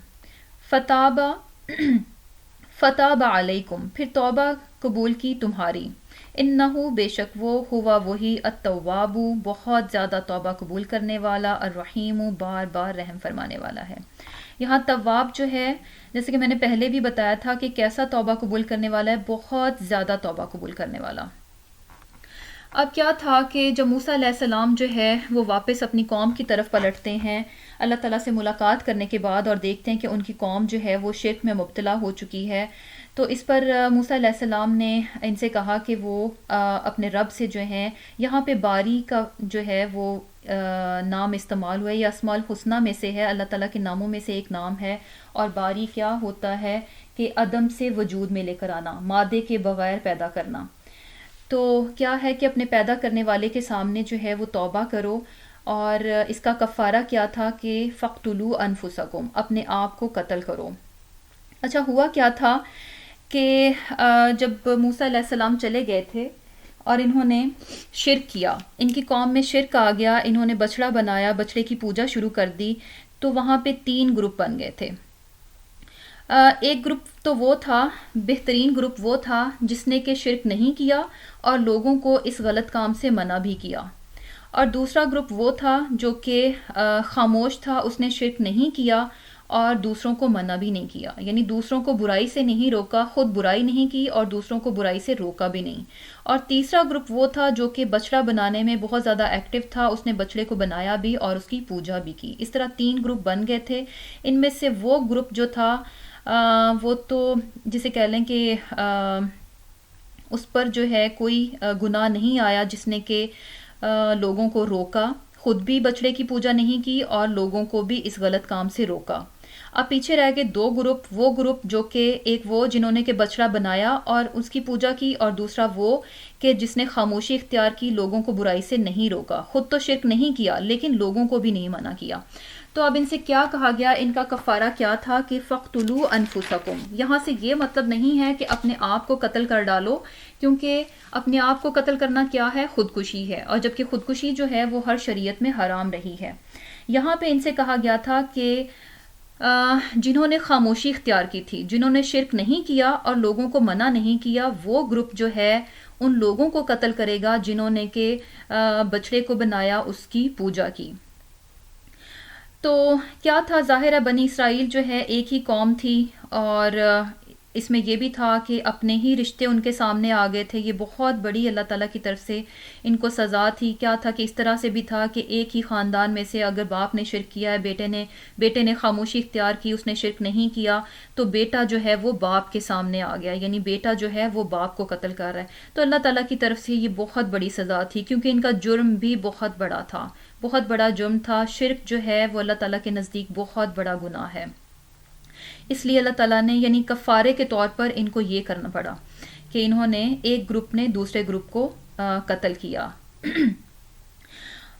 Speaker 1: فتاب علیکم پھر توبہ قبول کی تمہاری، انہو بے شک وہ، ہوا وہی، التواب بہت زیادہ توبہ قبول کرنے والا، الرحیم بار بار رحم فرمانے والا ہے۔ یہاں تواب جو ہے، جیسے کہ میں نے پہلے بھی بتایا تھا کہ کیسا توبہ قبول کرنے والا ہے، بہت زیادہ توبہ قبول کرنے والا۔ اب کیا تھا کہ جب موسیٰ علیہ السلام جو ہے وہ واپس اپنی قوم کی طرف پلٹتے ہیں اللہ تعالیٰ سے ملاقات کرنے کے بعد، اور دیکھتے ہیں کہ ان کی قوم جو ہے وہ شرک میں مبتلا ہو چکی ہے، تو اس پر موسیٰ علیہ السلام نے ان سے کہا کہ وہ اپنے رب سے جو ہیں، یہاں پہ باری کا جو ہے وہ نام استعمال ہوا ہے، یہ اسماء الحسنہ میں سے ہے، اللہ تعالیٰ کے ناموں میں سے ایک نام ہے، اور باری کیا ہوتا ہے کہ عدم سے وجود میں لے کر آنا، مادے کے بغیر پیدا کرنا۔ تو کیا ہے کہ اپنے پیدا کرنے والے کے سامنے جو ہے وہ توبہ کرو، اور اس کا کفارہ کیا تھا کہ فقتلوا انفسکم، اپنے آپ کو قتل کرو۔ اچھا ہوا کیا تھا کہ جب موسیٰ علیہ السلام چلے گئے تھے اور انہوں نے شرک کیا، ان کی قوم میں شرک آ گیا، انہوں نے بچڑا بنایا، بچڑے کی پوجا شروع کر دی، تو وہاں پہ 3 گروپ بن گئے تھے۔ ایک گروپ تو وہ تھا، بہترین گروپ وہ تھا جس نے کہ شرک نہیں کیا اور لوگوں کو اس غلط کام سے منع بھی کیا، اور دوسرا گروپ وہ تھا جو کہ خاموش تھا، اس نے شرک نہیں کیا اور دوسروں کو منع بھی نہیں کیا، یعنی دوسروں کو برائی سے نہیں روکا، خود برائی نہیں کی اور دوسروں کو برائی سے روکا بھی نہیں۔ اور تیسرا گروپ وہ تھا جو کہ بچڑا بنانے میں بہت زیادہ ایکٹیو تھا، اس نے بچڑے کو بنایا بھی اور اس کی پوجا بھی کی۔ اس طرح 3 گروپ بن گئے تھے۔ ان میں سے وہ گروپ جو تھا وہ تو جسے کہہ لیں کہ اس پر جو ہے کوئی گناہ نہیں آیا، جس نے کہ لوگوں کو روکا، خود بھی بچڑے کی پوجا نہیں کی اور لوگوں کو بھی اس غلط کام سے روکا۔ اب پیچھے رہ گئے 2 گروپ، وہ گروپ جو کہ ایک وہ جنہوں نے کہ بچڑا بنایا اور اس کی پوجا کی، اور دوسرا وہ کہ جس نے خاموشی اختیار کی، لوگوں کو برائی سے نہیں روکا، خود تو شرک نہیں کیا لیکن لوگوں کو بھی نہیں منع کیا۔ تو اب ان سے کیا کہا گیا، ان کا کفارہ کیا تھا کہ فقتلوا انفسکم۔ یہاں سے یہ مطلب نہیں ہے کہ اپنے آپ کو قتل کر ڈالو، کیونکہ اپنے آپ کو قتل کرنا کیا ہے، خودکشی ہے، اور جبکہ خودکشی جو ہے وہ ہر شریعت میں حرام رہی ہے۔ یہاں پہ ان سے کہا گیا تھا کہ جنہوں نے خاموشی اختیار کی تھی، جنہوں نے شرک نہیں کیا اور لوگوں کو منع نہیں کیا، وہ گروپ جو ہے ان لوگوں کو قتل کرے گا جنہوں نے کہ بچڑے کو بنایا، اس کی پوجا کی۔ تو کیا تھا، ظاہر ہے بنی اسرائیل جو ہے ایک ہی قوم تھی، اور اس میں یہ بھی تھا کہ اپنے ہی رشتے ان کے سامنے آ گئے تھے۔ یہ بہت بڑی اللہ تعالیٰ کی طرف سے ان کو سزا تھی۔ کیا تھا کہ اس طرح سے بھی تھا کہ ایک ہی خاندان میں سے اگر باپ نے شرک کیا ہے، بیٹے نے خاموشی اختیار کی، اس نے شرک نہیں کیا، تو بیٹا جو ہے وہ باپ کے سامنے آ گیا، یعنی بیٹا جو ہے وہ باپ کو قتل کر رہا ہے۔ تو اللہ تعالیٰ کی طرف سے یہ بہت بڑی سزا تھی، کیونکہ ان کا جرم بھی بہت بڑا تھا، بہت بڑا جرم تھا۔ شرک جو ہے وہ اللہ تعالیٰ کے نزدیک بہت بڑا گناہ ہے۔ اس لیے اللہ تعالیٰ نے یعنی کفارے کے طور پر ان کو یہ کرنا پڑا کہ انہوں نے، ایک گروپ نے دوسرے گروپ کو قتل کیا۔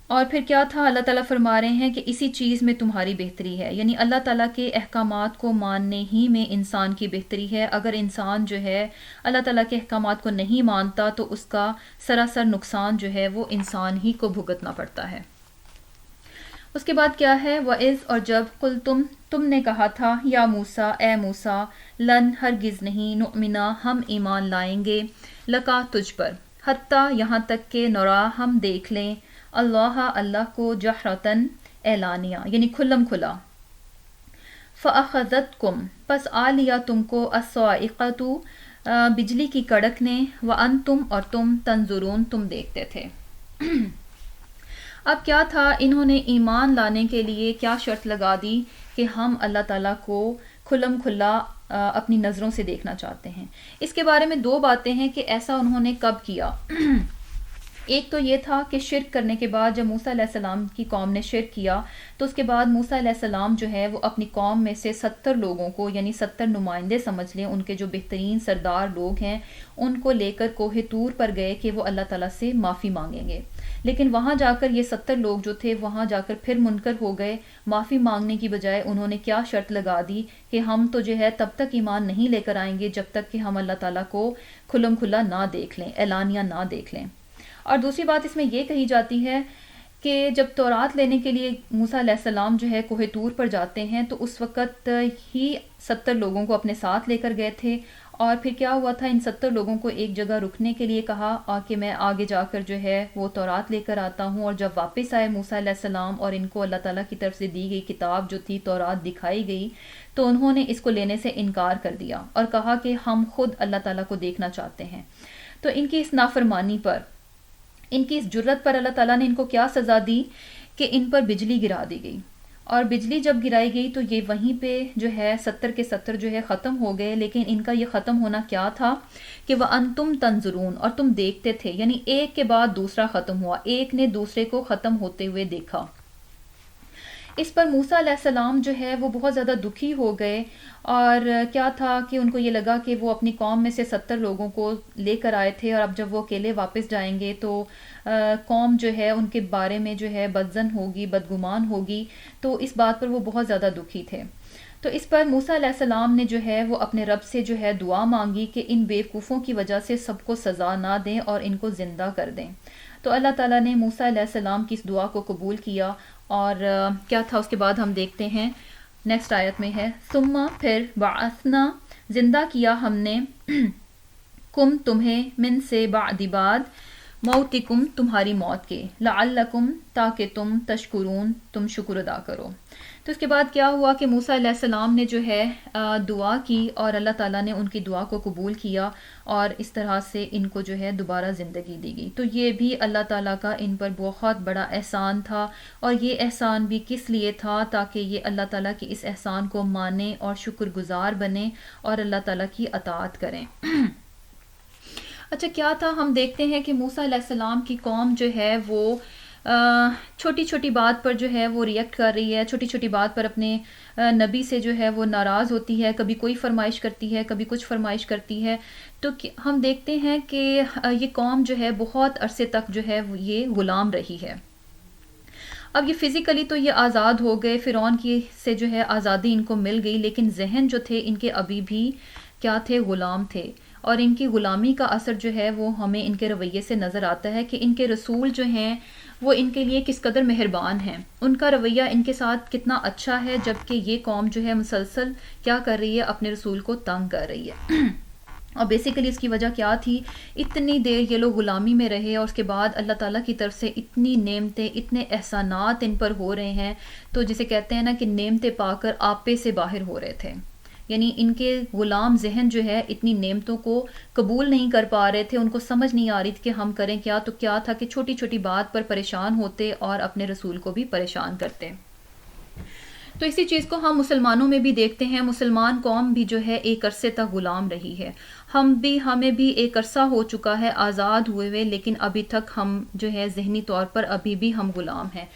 Speaker 1: اور پھر کیا تھا، اللہ تعالیٰ فرما رہے ہیں کہ اسی چیز میں تمہاری بہتری ہے، یعنی اللہ تعالیٰ کے احکامات کو ماننے ہی میں انسان کی بہتری ہے۔ اگر انسان جو ہے اللہ تعالیٰ کے احکامات کو نہیں مانتا تو اس کا سراسر نقصان جو ہے وہ انسان ہی کو بھگتنا پڑتا ہے۔ اس کے بعد کیا ہے، وَإِذْ، اور جب، تم نے کہا تھا، یا موسیٰ، اے موسیٰ، لن، ہرگز نہیں، نؤمنا، ہم ایمان لائیں گے، لکا، تجھ پر، حتیٰ، یہاں تک کہ نرا، ہم دیکھ لیں، اللہ کو، جہرتاً، اعلانیہ، یعنی کھلم کھلا، فَأَخَذَتْكُمْ، پس آ لیا تم کو، الصَّاعِقَةُ، بجلی کی کڑک نے، وَأَنْتُمْ، اور تم، تنظرون، تم دیکھتے تھے۔ اب کیا تھا، انہوں نے ایمان لانے کے لیے کیا شرط لگا دی کہ ہم اللہ تعالیٰ کو کھلم کھلا اپنی نظروں سے دیکھنا چاہتے ہیں۔ اس کے بارے میں 2 باتیں ہیں کہ ایسا انہوں نے کب کیا۔ ایک تو یہ تھا کہ شرک کرنے کے بعد جب موسیٰ علیہ السلام کی قوم نے شرک کیا تو اس کے بعد موسیٰ علیہ السلام جو ہے وہ اپنی قوم میں سے 70 لوگوں کو، یعنی 70 نمائندے سمجھ لیں، ان کے جو بہترین سردار لوگ ہیں، ان کو لے کر کوہ طور پر گئے کہ وہ اللہ تعالیٰ سے معافی مانگیں گے۔ لیکن وہاں جا کر یہ 70 لوگ جو تھے وہاں جا کر پھر منکر ہو گئے، معافی مانگنے کی بجائے انہوں نے کیا شرط لگا دی کہ ہم تو جو ہے تب تک ایمان نہیں لے کر آئیں گے جب تک کہ ہم اللہ تعالیٰ کو کھلم کھلا نہ دیکھ لیں، اعلانیہ نہ دیکھ لیں۔ اور دوسری بات اس میں یہ کہی جاتی ہے کہ جب تورات لینے کے لیے موسیٰ علیہ السلام جو ہے کوہ طور پر جاتے ہیں تو اس وقت ہی 70 لوگوں کو اپنے ساتھ لے کر گئے تھے، اور پھر کیا ہوا تھا، ان 70 لوگوں کو ایک جگہ رکنے کے لیے کہا کہ میں آگے جا کر جو ہے وہ تورات لے کر آتا ہوں۔ اور جب واپس آئے موسیٰ علیہ السلام اور ان کو اللہ تعالیٰ کی طرف سے دی گئی کتاب جو تھی تورات دکھائی گئی، تو انہوں نے اس کو لینے سے انکار کر دیا اور کہا کہ ہم خود اللہ تعالیٰ کو دیکھنا چاہتے ہیں۔ تو ان کی اس نافرمانی پر، ان کی اس جرت پر اللہ تعالیٰ نے ان کو کیا سزا دی کہ ان پر بجلی گرا دی گئی، اور بجلی جب گرائی گئی تو یہ وہیں پہ جو ہے 70 کے 70 جو ہے ختم ہو گئے۔ لیکن ان کا یہ ختم ہونا کیا تھا کہ وَأَنْتُمْ تَنْظُرُونَ، اور تم دیکھتے تھے، یعنی ایک کے بعد دوسرا ختم ہوا، ایک نے دوسرے کو ختم ہوتے ہوئے دیکھا۔ اس پر موسیٰ علیہ السلام جو ہے وہ بہت زیادہ دکھی ہو گئے، اور کیا تھا کہ ان کو یہ لگا کہ وہ اپنی قوم میں سے 70 لوگوں کو لے کر آئے تھے، اور اب جب وہ اکیلے واپس جائیں گے تو قوم جو ہے ان کے بارے میں جو ہے بدظن ہوگی، بدگمان ہوگی، تو اس بات پر وہ بہت زیادہ دکھی تھے۔ تو اس پر موسیٰ علیہ السلام نے جو ہے وہ اپنے رب سے جو ہے دعا مانگی کہ ان بیوقوفوں کی وجہ سے سب کو سزا نہ دیں اور ان کو زندہ کر دیں۔ تو اللہ تعالیٰ نے موسیٰ علیہ السلام کی اس دعا کو قبول کیا، اور کیا تھا اس کے بعد ہم دیکھتے ہیں نیکسٹ آیت میں ہے، ثم پھر بعثنا زندہ کیا ہم نے کم تمہیں من سے بعد موتکم تمہاری موت کے، لعلکم تاکہ تم تشکرون تم شکر ادا کرو۔ تو اس کے بعد کیا ہوا کہ موسیٰ علیہ السلام نے جو ہے دعا کی، اور اللہ تعالیٰ نے ان کی دعا کو قبول کیا، اور اس طرح سے ان کو جو ہے دوبارہ زندگی دی گئی۔ تو یہ بھی اللہ تعالیٰ کا ان پر بہت بڑا احسان تھا، اور یہ احسان بھی کس لیے تھا؟ تاکہ یہ اللہ تعالیٰ کی اس احسان کو مانیں اور شکر گزار بنیں اور اللہ تعالیٰ کی اطاعت کریں۔ اچھا کیا تھا؟ ہم دیکھتے ہیں کہ موسیٰ علیہ السلام کی قوم جو ہے وہ چھوٹی چھوٹی بات پر جو ہے وہ ریئیکٹ کر رہی ہے، چھوٹی چھوٹی بات پر اپنے نبی سے جو ہے وہ ناراض ہوتی ہے، کبھی کوئی فرمائش کرتی ہے، کبھی کچھ فرمائش کرتی ہے۔ تو ہم دیکھتے ہیں کہ یہ قوم جو ہے بہت عرصے تک جو ہے یہ غلام رہی ہے۔ اب یہ فزیکلی تو یہ آزاد ہو گئے، فرعون کی سے جو ہے آزادی ان کو مل گئی، لیکن ذہن جو تھے ان کے ابھی بھی کیا تھے؟ غلام تھے۔ اور ان کی غلامی کا اثر جو ہے وہ ہمیں ان کے رویے سے نظر آتا ہے کہ ان کے رسول جو ہیں وہ ان کے لیے کس قدر مہربان ہیں، ان کا رویہ ان کے ساتھ کتنا اچھا ہے، جبکہ یہ قوم جو ہے مسلسل کیا کر رہی ہے؟ اپنے رسول کو تنگ کر رہی ہے۔ اور بیسیکلی اس کی وجہ کیا تھی؟ اتنی دیر یہ لوگ غلامی میں رہے، اور اس کے بعد اللہ تعالیٰ کی طرف سے اتنی نعمتیں، اتنے احسانات ان پر ہو رہے ہیں، تو جسے کہتے ہیں نا کہ نعمتیں پا کر آپے سے باہر ہو رہے تھے۔ یعنی ان کے غلام ذہن جو ہے اتنی نعمتوں کو قبول نہیں کر پا رہے تھے، ان کو سمجھ نہیں آ رہی تھی کہ ہم کریں کیا۔ تو کیا تھا کہ چھوٹی چھوٹی بات پر پریشان ہوتے اور اپنے رسول کو بھی پریشان کرتے۔ تو اسی چیز کو ہم مسلمانوں میں بھی دیکھتے ہیں، مسلمان قوم بھی جو ہے ایک عرصے تک غلام رہی ہے، ہمیں بھی ایک عرصہ ہو چکا ہے آزاد ہوئے ہوئے، لیکن ابھی تک ہم جو ہے ذہنی طور پر ابھی بھی ہم غلام ہیں۔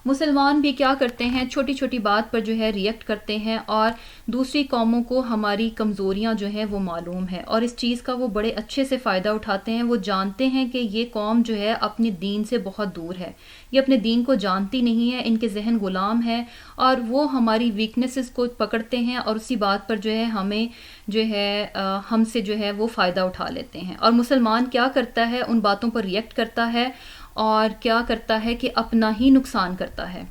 Speaker 1: مسلمان بھی کیا کرتے ہیں؟ چھوٹی چھوٹی بات پر جو ہے ریئیکٹ کرتے ہیں، اور دوسری قوموں کو ہماری کمزوریاں جو ہیں وہ معلوم ہے، اور اس چیز کا وہ بڑے اچھے سے فائدہ اٹھاتے ہیں۔ وہ جانتے ہیں کہ یہ قوم جو ہے اپنے دین سے بہت دور ہے، یہ اپنے دین کو جانتی نہیں ہے، ان کے ذہن غلام ہے، اور وہ ہماری ویکنیسز کو پکڑتے ہیں، اور اسی بات پر جو ہے ہمیں جو ہے ہم سے جو ہے وہ فائدہ اٹھا لیتے ہیں۔ اور مسلمان کیا کرتا ہے؟ ان باتوں پر ریئیکٹ کرتا ہے، اور کیا کرتا ہے کہ اپنا ہی نقصان کرتا ہے۔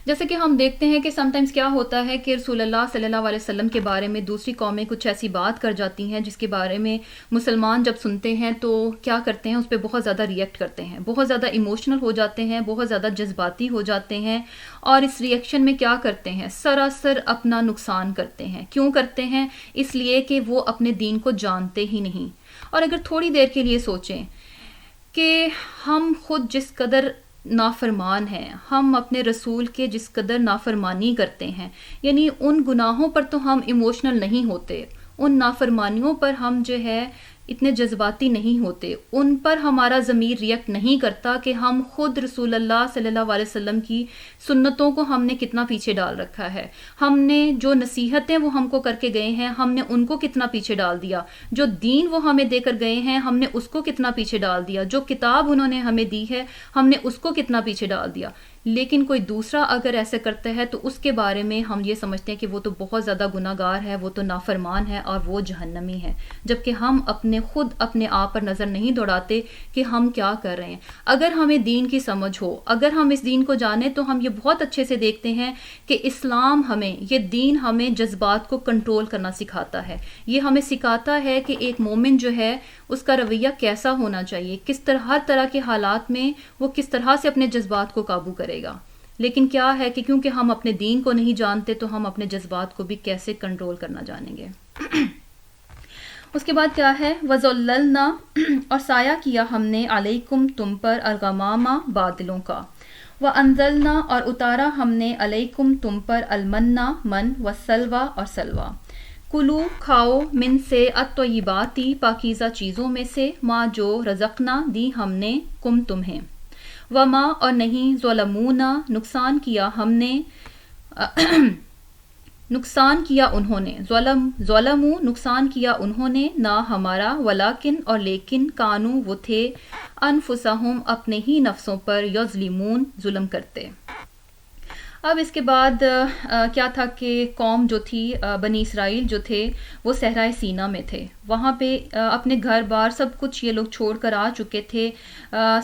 Speaker 1: جیسے کہ ہم دیکھتے ہیں کہ سم ٹائمز کیا ہوتا ہے کہ رسول اللہ صلی اللہ علیہ وسلم کے بارے میں دوسری قومیں کچھ ایسی بات کر جاتی ہیں جس کے بارے میں مسلمان جب سنتے ہیں تو کیا کرتے ہیں؟ اس پہ بہت زیادہ ریئیکٹ کرتے ہیں، بہت زیادہ ایموشنل ہو جاتے ہیں، بہت زیادہ جذباتی ہو جاتے ہیں، اور اس ریئیکشن میں کیا کرتے ہیں؟ سراسر اپنا نقصان کرتے ہیں۔ کیوں کرتے ہیں؟ اس لیے کہ وہ اپنے دین کو جانتے ہی نہیں۔ اور اگر تھوڑی دیر کے لیے سوچیں کہ ہم خود جس قدر نافرمان ہیں، ہم اپنے رسول کے جس قدر نافرمانی کرتے ہیں، یعنی ان گناہوں پر تو ہم ایموشنل نہیں ہوتے، ان نافرمانیوں پر ہم جو ہے اتنے جذباتی نہیں ہوتے، ان پر ہمارا ضمیر ریئیکٹ نہیں کرتا کہ ہم خود رسول اللہ صلی اللہ علیہ وسلم کی سنتوں کو ہم نے کتنا پیچھے ڈال رکھا ہے، ہم نے جو نصیحتیں وہ ہم کو کر کے گئے ہیں ہم نے ان کو کتنا پیچھے ڈال دیا، جو دین وہ ہمیں دے کر گئے ہیں ہم نے اس کو کتنا پیچھے ڈال دیا، جو کتاب انہوں نے ہمیں دی ہے ہم نے اس کو کتنا پیچھے ڈال دیا۔ لیکن کوئی دوسرا اگر ایسے کرتا ہے تو اس کے بارے میں ہم یہ سمجھتے ہیں کہ وہ تو بہت زیادہ گناہ گار ہے، وہ تو نافرمان ہے اور وہ جہنمی ہے، جبکہ ہم خود اپنے آپ پر نظر نہیں دوڑاتے کہ ہم کیا کر رہے ہیں۔ اگر ہمیں دین کی سمجھ ہو، اگر ہم اس دین کو جانیں تو ہم یہ بہت اچھے سے دیکھتے ہیں کہ اسلام ہمیں، یہ دین ہمیں جذبات کو کنٹرول کرنا سکھاتا ہے، یہ ہمیں سکھاتا ہے کہ ایک مومن جو ہے اس کا رویہ کیسا ہونا چاہیے، کس طرح ہر طرح کے حالات میں وہ کس طرح سے اپنے جذبات کو قابو کرے گا۔ لیکن کیا ہے کہ کیونکہ ہم اپنے دین کو نہیں جانتے تو ہم اپنے جذبات کو بھی کیسے کنٹرول کرنا جانیں گے۔ اس کے بعد کیا ہے؟ وَذَلَّلْنَا اور سایہ کیا ہم نے علیکم تم پر الغمامہ بادلوں کا، وَأَنزَلْنَا اور اتارا ہم نے علیکم تم پر المنّا من والسلویٰ اور سلویٰ، کلو کھاؤ من سے الطیباتی پاکیزہ چیزوں میں سے، ما جو رزقنا دی ہم نے کم تمہیں، وما اور نہیں ظلمونا نقصان کیا ہم نے نقصان کیا انہوں نے ظلموا نقصان کیا انہوں نے نہ ہمارا ولیکن اور لیکن کانو وہ تھے انفسہم اپنے ہی نفسوں پر یظلمون ظلم کرتے. اب اس کے بعد کیا تھا کہ قوم جو تھی بنی اسرائیل جو تھے وہ صحرائے سینا میں تھے. وہاں پہ اپنے گھر بار سب کچھ یہ لوگ چھوڑ کر آ چکے تھے.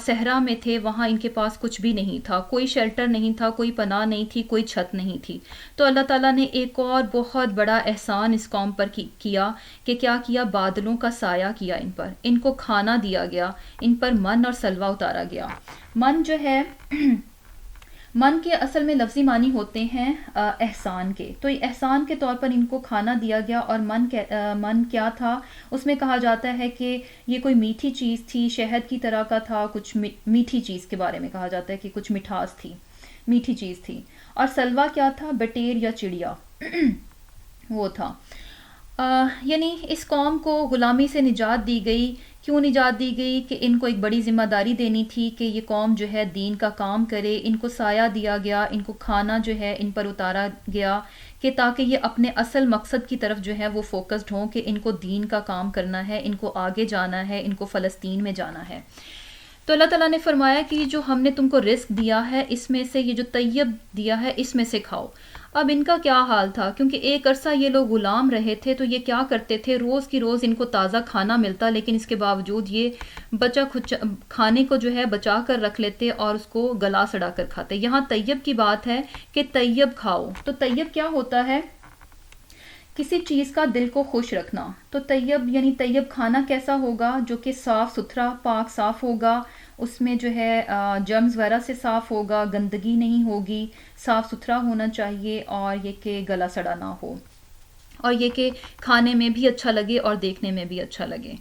Speaker 1: صحرا میں تھے, وہاں ان کے پاس کچھ بھی نہیں تھا, کوئی شیلٹر نہیں تھا, کوئی پناہ نہیں تھی, کوئی چھت نہیں تھی. تو اللہ تعالیٰ نے ایک اور بہت بڑا احسان اس قوم پر کیا کہ کیا کیا, بادلوں کا سایہ کیا ان پر, ان کو کھانا دیا گیا, ان پر من اور سلوہ اتارا گیا. من جو ہے من کے اصل میں لفظی معنی ہوتے ہیں احسان کے. تو احسان کے طور پر ان کو کھانا دیا گیا. اور من کیا تھا, اس میں کہا جاتا ہے کہ یہ کوئی میٹھی چیز تھی, شہد کی طرح کا تھا, کچھ میٹھی چیز کے بارے میں کہا جاتا ہے کہ کچھ مٹھاس تھی, میٹھی چیز تھی. اور سلوہ کیا تھا, بٹیر یا چڑیا وہ تھا. یعنی اس قوم کو غلامی سے نجات دی گئی. کیوں نجات دی گئی؟ کہ ان کو ایک بڑی ذمہ داری دینی تھی کہ یہ قوم جو ہے دین کا کام کرے. ان کو سایہ دیا گیا, ان کو کھانا جو ہے ان پر اتارا گیا کہ تاکہ یہ اپنے اصل مقصد کی طرف جو ہے وہ فوکسڈ ہوں کہ ان کو دین کا کام کرنا ہے, ان کو آگے جانا ہے, ان کو فلسطین میں جانا ہے. تو اللہ تعالیٰ نے فرمایا کہ جو ہم نے تم کو رزق دیا ہے اس میں سے, یہ جو طیب دیا ہے اس میں سے کھاؤ. اب ان کا کیا حال تھا, کیونکہ ایک عرصہ یہ لوگ غلام رہے تھے, تو یہ کیا کرتے تھے, روز کی روز ان کو تازہ کھانا ملتا, لیکن اس کے باوجود یہ کھانے کو جو ہے بچا کر رکھ لیتے اور اس کو گلا سڑا کر کھاتے. یہاں طیب کی بات ہے کہ طیب کھاؤ. تو طیب کیا ہوتا ہے, کسی چیز کا دل کو خوش رکھنا. تو طیب یعنی طیب کھانا کیسا ہوگا, جو کہ صاف ستھرا پاک صاف ہوگا, اس میں جو ہے جرمز وغیرہ سے صاف ہوگا, گندگی نہیں ہوگی, صاف ستھرا ہونا چاہیے, اور یہ کہ گلا سڑا نہ ہو, اور یہ کہ کھانے میں بھی اچھا لگے اور دیکھنے میں بھی اچھا لگے.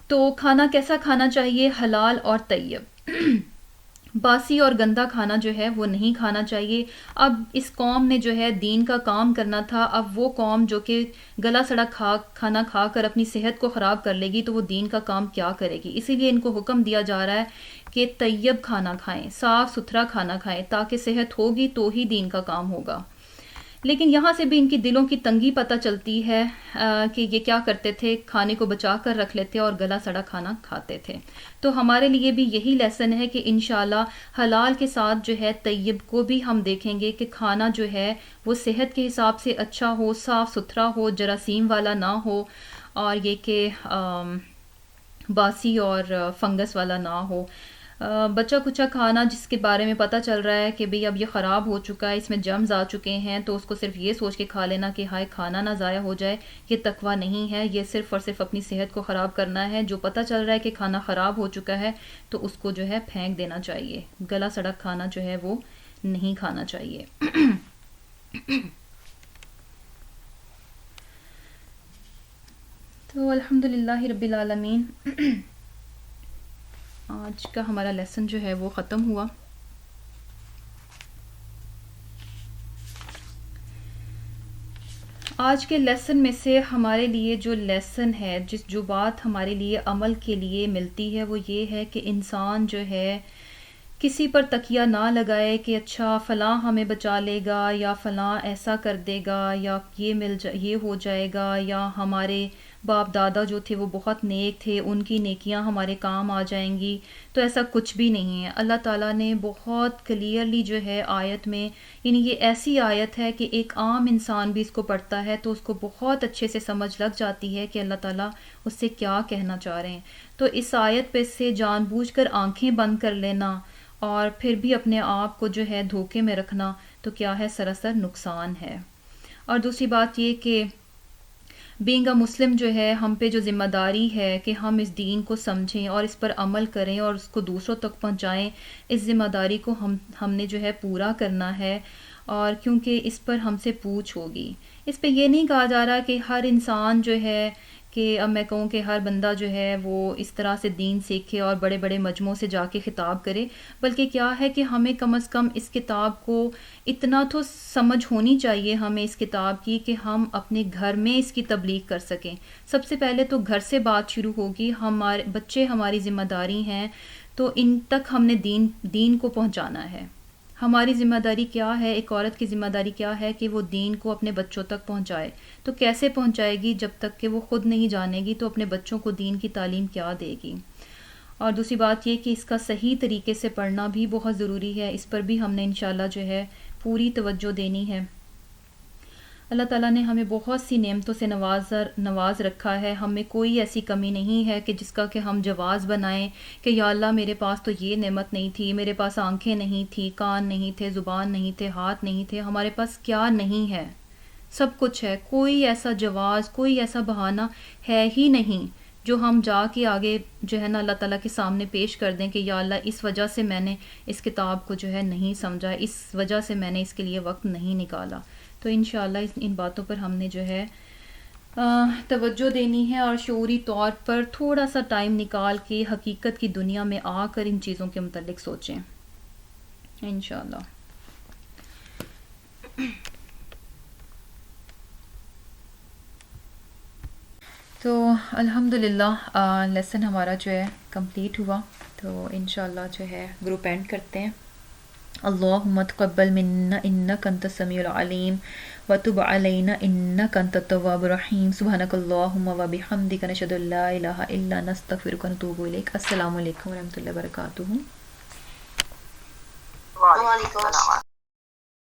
Speaker 1: تو کھانا کیسا کھانا چاہیے, حلال اور طیب. باسی اور گندا کھانا جو ہے وہ نہیں کھانا چاہیے. اب اس قوم نے جو ہے دین کا کام کرنا تھا. اب وہ قوم جو کہ گلا سڑا کھانا کھا کر اپنی صحت کو خراب کر لے گی تو وہ دین کا کام کیا کرے گی. اسی لیے ان کو حکم دیا جا رہا ہے کہ طیب کھانا کھائیں, صاف ستھرا کھانا کھائیں, تاکہ صحت ہوگی تو ہی دین کا کام ہوگا. لیکن یہاں سے بھی ان کی دلوں کی تنگی پتہ چلتی ہے کہ یہ کیا کرتے تھے, کھانے کو بچا کر رکھ لیتے اور گلا سڑا کھانا کھاتے تھے. تو ہمارے لیے بھی یہی لیسن ہے کہ انشاءاللہ حلال کے ساتھ جو ہے طیب کو بھی ہم دیکھیں گے کہ کھانا جو ہے وہ صحت کے حساب سے اچھا ہو, صاف ستھرا ہو, جراثیم والا نہ ہو, اور یہ کہ باسی اور فنگس والا نہ ہو. بچا کچا کھانا جس کے بارے میں پتہ چل رہا ہے کہ بھئی اب یہ خراب ہو چکا ہے, اس میں جرمز آ چکے ہیں, تو اس کو صرف یہ سوچ کے کھا لینا کہ ہائے کھانا نہ ضائع ہو جائے, یہ تقویٰ نہیں ہے. یہ صرف اور صرف اپنی صحت کو خراب کرنا ہے. جو پتہ چل رہا ہے کہ کھانا خراب ہو چکا ہے تو اس کو جو ہے پھینک دینا چاہیے. گلا سڑا کھانا جو ہے وہ نہیں کھانا چاہیے. تو الحمدللہ رب العالمین, آج کا ہمارا لیسن جو ہے وہ ختم ہوا. آج کے لیسن میں سے ہمارے لیے جو لیسن ہے, جو بات ہمارے لیے عمل کے لیے ملتی ہے, وہ یہ ہے کہ انسان جو ہے کسی پر تکیہ نہ لگائے کہ اچھا فلاں ہمیں بچا لے گا, یا فلاں ایسا کر دے گا, یا یہ ہو جائے گا, یا ہمارے باپ دادا جو تھے وہ بہت نیک تھے, ان کی نیکیاں ہمارے کام آ جائیں گی. تو ایسا کچھ بھی نہیں ہے. اللہ تعالیٰ نے بہت کلیئرلی جو ہے آیت میں, یعنی یہ ایسی آیت ہے کہ ایک عام انسان بھی اس کو پڑھتا ہے تو اس کو بہت اچھے سے سمجھ لگ جاتی ہے کہ اللہ تعالیٰ اس سے کیا کہنا چاہ رہے ہیں. تو اس آیت پہ سے جان بوجھ کر آنکھیں بند کر لینا اور پھر بھی اپنے آپ کو جو ہے دھوکے میں رکھنا تو کیا ہے, سراسر نقصان ہے. اور دوسری بات یہ کہ بینگ اے مسلم جو ہے ہم پہ جو ذمہ داری ہے کہ ہم اس دین کو سمجھیں اور اس پر عمل کریں اور اس کو دوسروں تک پہنچائیں. اس ذمہ داری کو ہم نے جو ہے پورا کرنا ہے, اور کیونکہ اس پر ہم سے پوچھ ہوگی. اس پہ یہ نہیں کہا جا رہا کہ ہر انسان جو ہے, کہ اب میں کہوں کہ ہر بندہ جو ہے وہ اس طرح سے دین سیکھے اور بڑے بڑے مجموعوں سے جا کے خطاب کرے, بلکہ کیا ہے کہ ہمیں کم از کم اس کتاب کو اتنا تو سمجھ ہونی چاہیے ہمیں اس کتاب کی کہ ہم اپنے گھر میں اس کی تبلیغ کر سکیں. سب سے پہلے تو گھر سے بات شروع ہوگی. ہمارے بچے ہماری ذمہ داری ہیں, تو ان تک ہم نے دین کو پہنچانا ہے. ہماری ذمہ داری کیا ہے، ایک عورت کی ذمہ داری کیا ہے کہ وہ دین کو اپنے بچوں تک پہنچائے. تو کیسے پہنچائے گی؟ جب تک کہ وہ خود نہیں جانے گی تو اپنے بچوں کو دین کی تعلیم کیا دے گی. اور دوسری بات یہ کہ اس کا صحیح طریقے سے پڑھنا بھی بہت ضروری ہے. اس پر بھی ہم نے انشاءاللہ جو ہے پوری توجہ دینی ہے. اللہ تعالیٰ نے ہمیں بہت سی نعمتوں سے نواز رکھا ہے. ہمیں کوئی ایسی کمی نہیں ہے کہ جس کا کہ ہم جواز بنائیں کہ یا اللہ میرے پاس تو یہ نعمت نہیں تھی، میرے پاس آنکھیں نہیں تھی، کان نہیں تھے، زبان نہیں تھے، ہاتھ نہیں تھے. ہمارے پاس کیا نہیں ہے؟ سب کچھ ہے. کوئی ایسا جواز، کوئی ایسا بہانہ ہے ہی نہیں جو ہم جا کے آگے جو ہے نا اللہ تعالیٰ کے سامنے پیش کر دیں کہ یا اللہ اس وجہ سے میں نے اس کتاب کو جو ہے نہیں سمجھا، اس وجہ سے میں نے اس کے لیے وقت نہیں نکالا. تو انشاءاللہ ان باتوں پر ہم نے جو ہے توجہ دینی ہے اور شعوری طور پر تھوڑا سا ٹائم نکال کے حقیقت کی دنیا میں آ کر ان چیزوں کے متعلق سوچیں انشاءاللہ. تو الحمدللہ لیسن ہمارا جو ہے کمپلیٹ ہوا. تو انشاءاللہ جو ہے گروپ اینڈ کرتے ہیں. اللہم تقبل منا انک انت السمیع العلیم وتب علینا انک انت التواب الرحیم. سبحانک اللہم وبحمدک نشہد ان لا الہ الا انت نستغفرک ونتوب الیک. السلام علیکم ورحمۃ اللہ وبرکاتہ.
Speaker 2: وعلیکم السلام.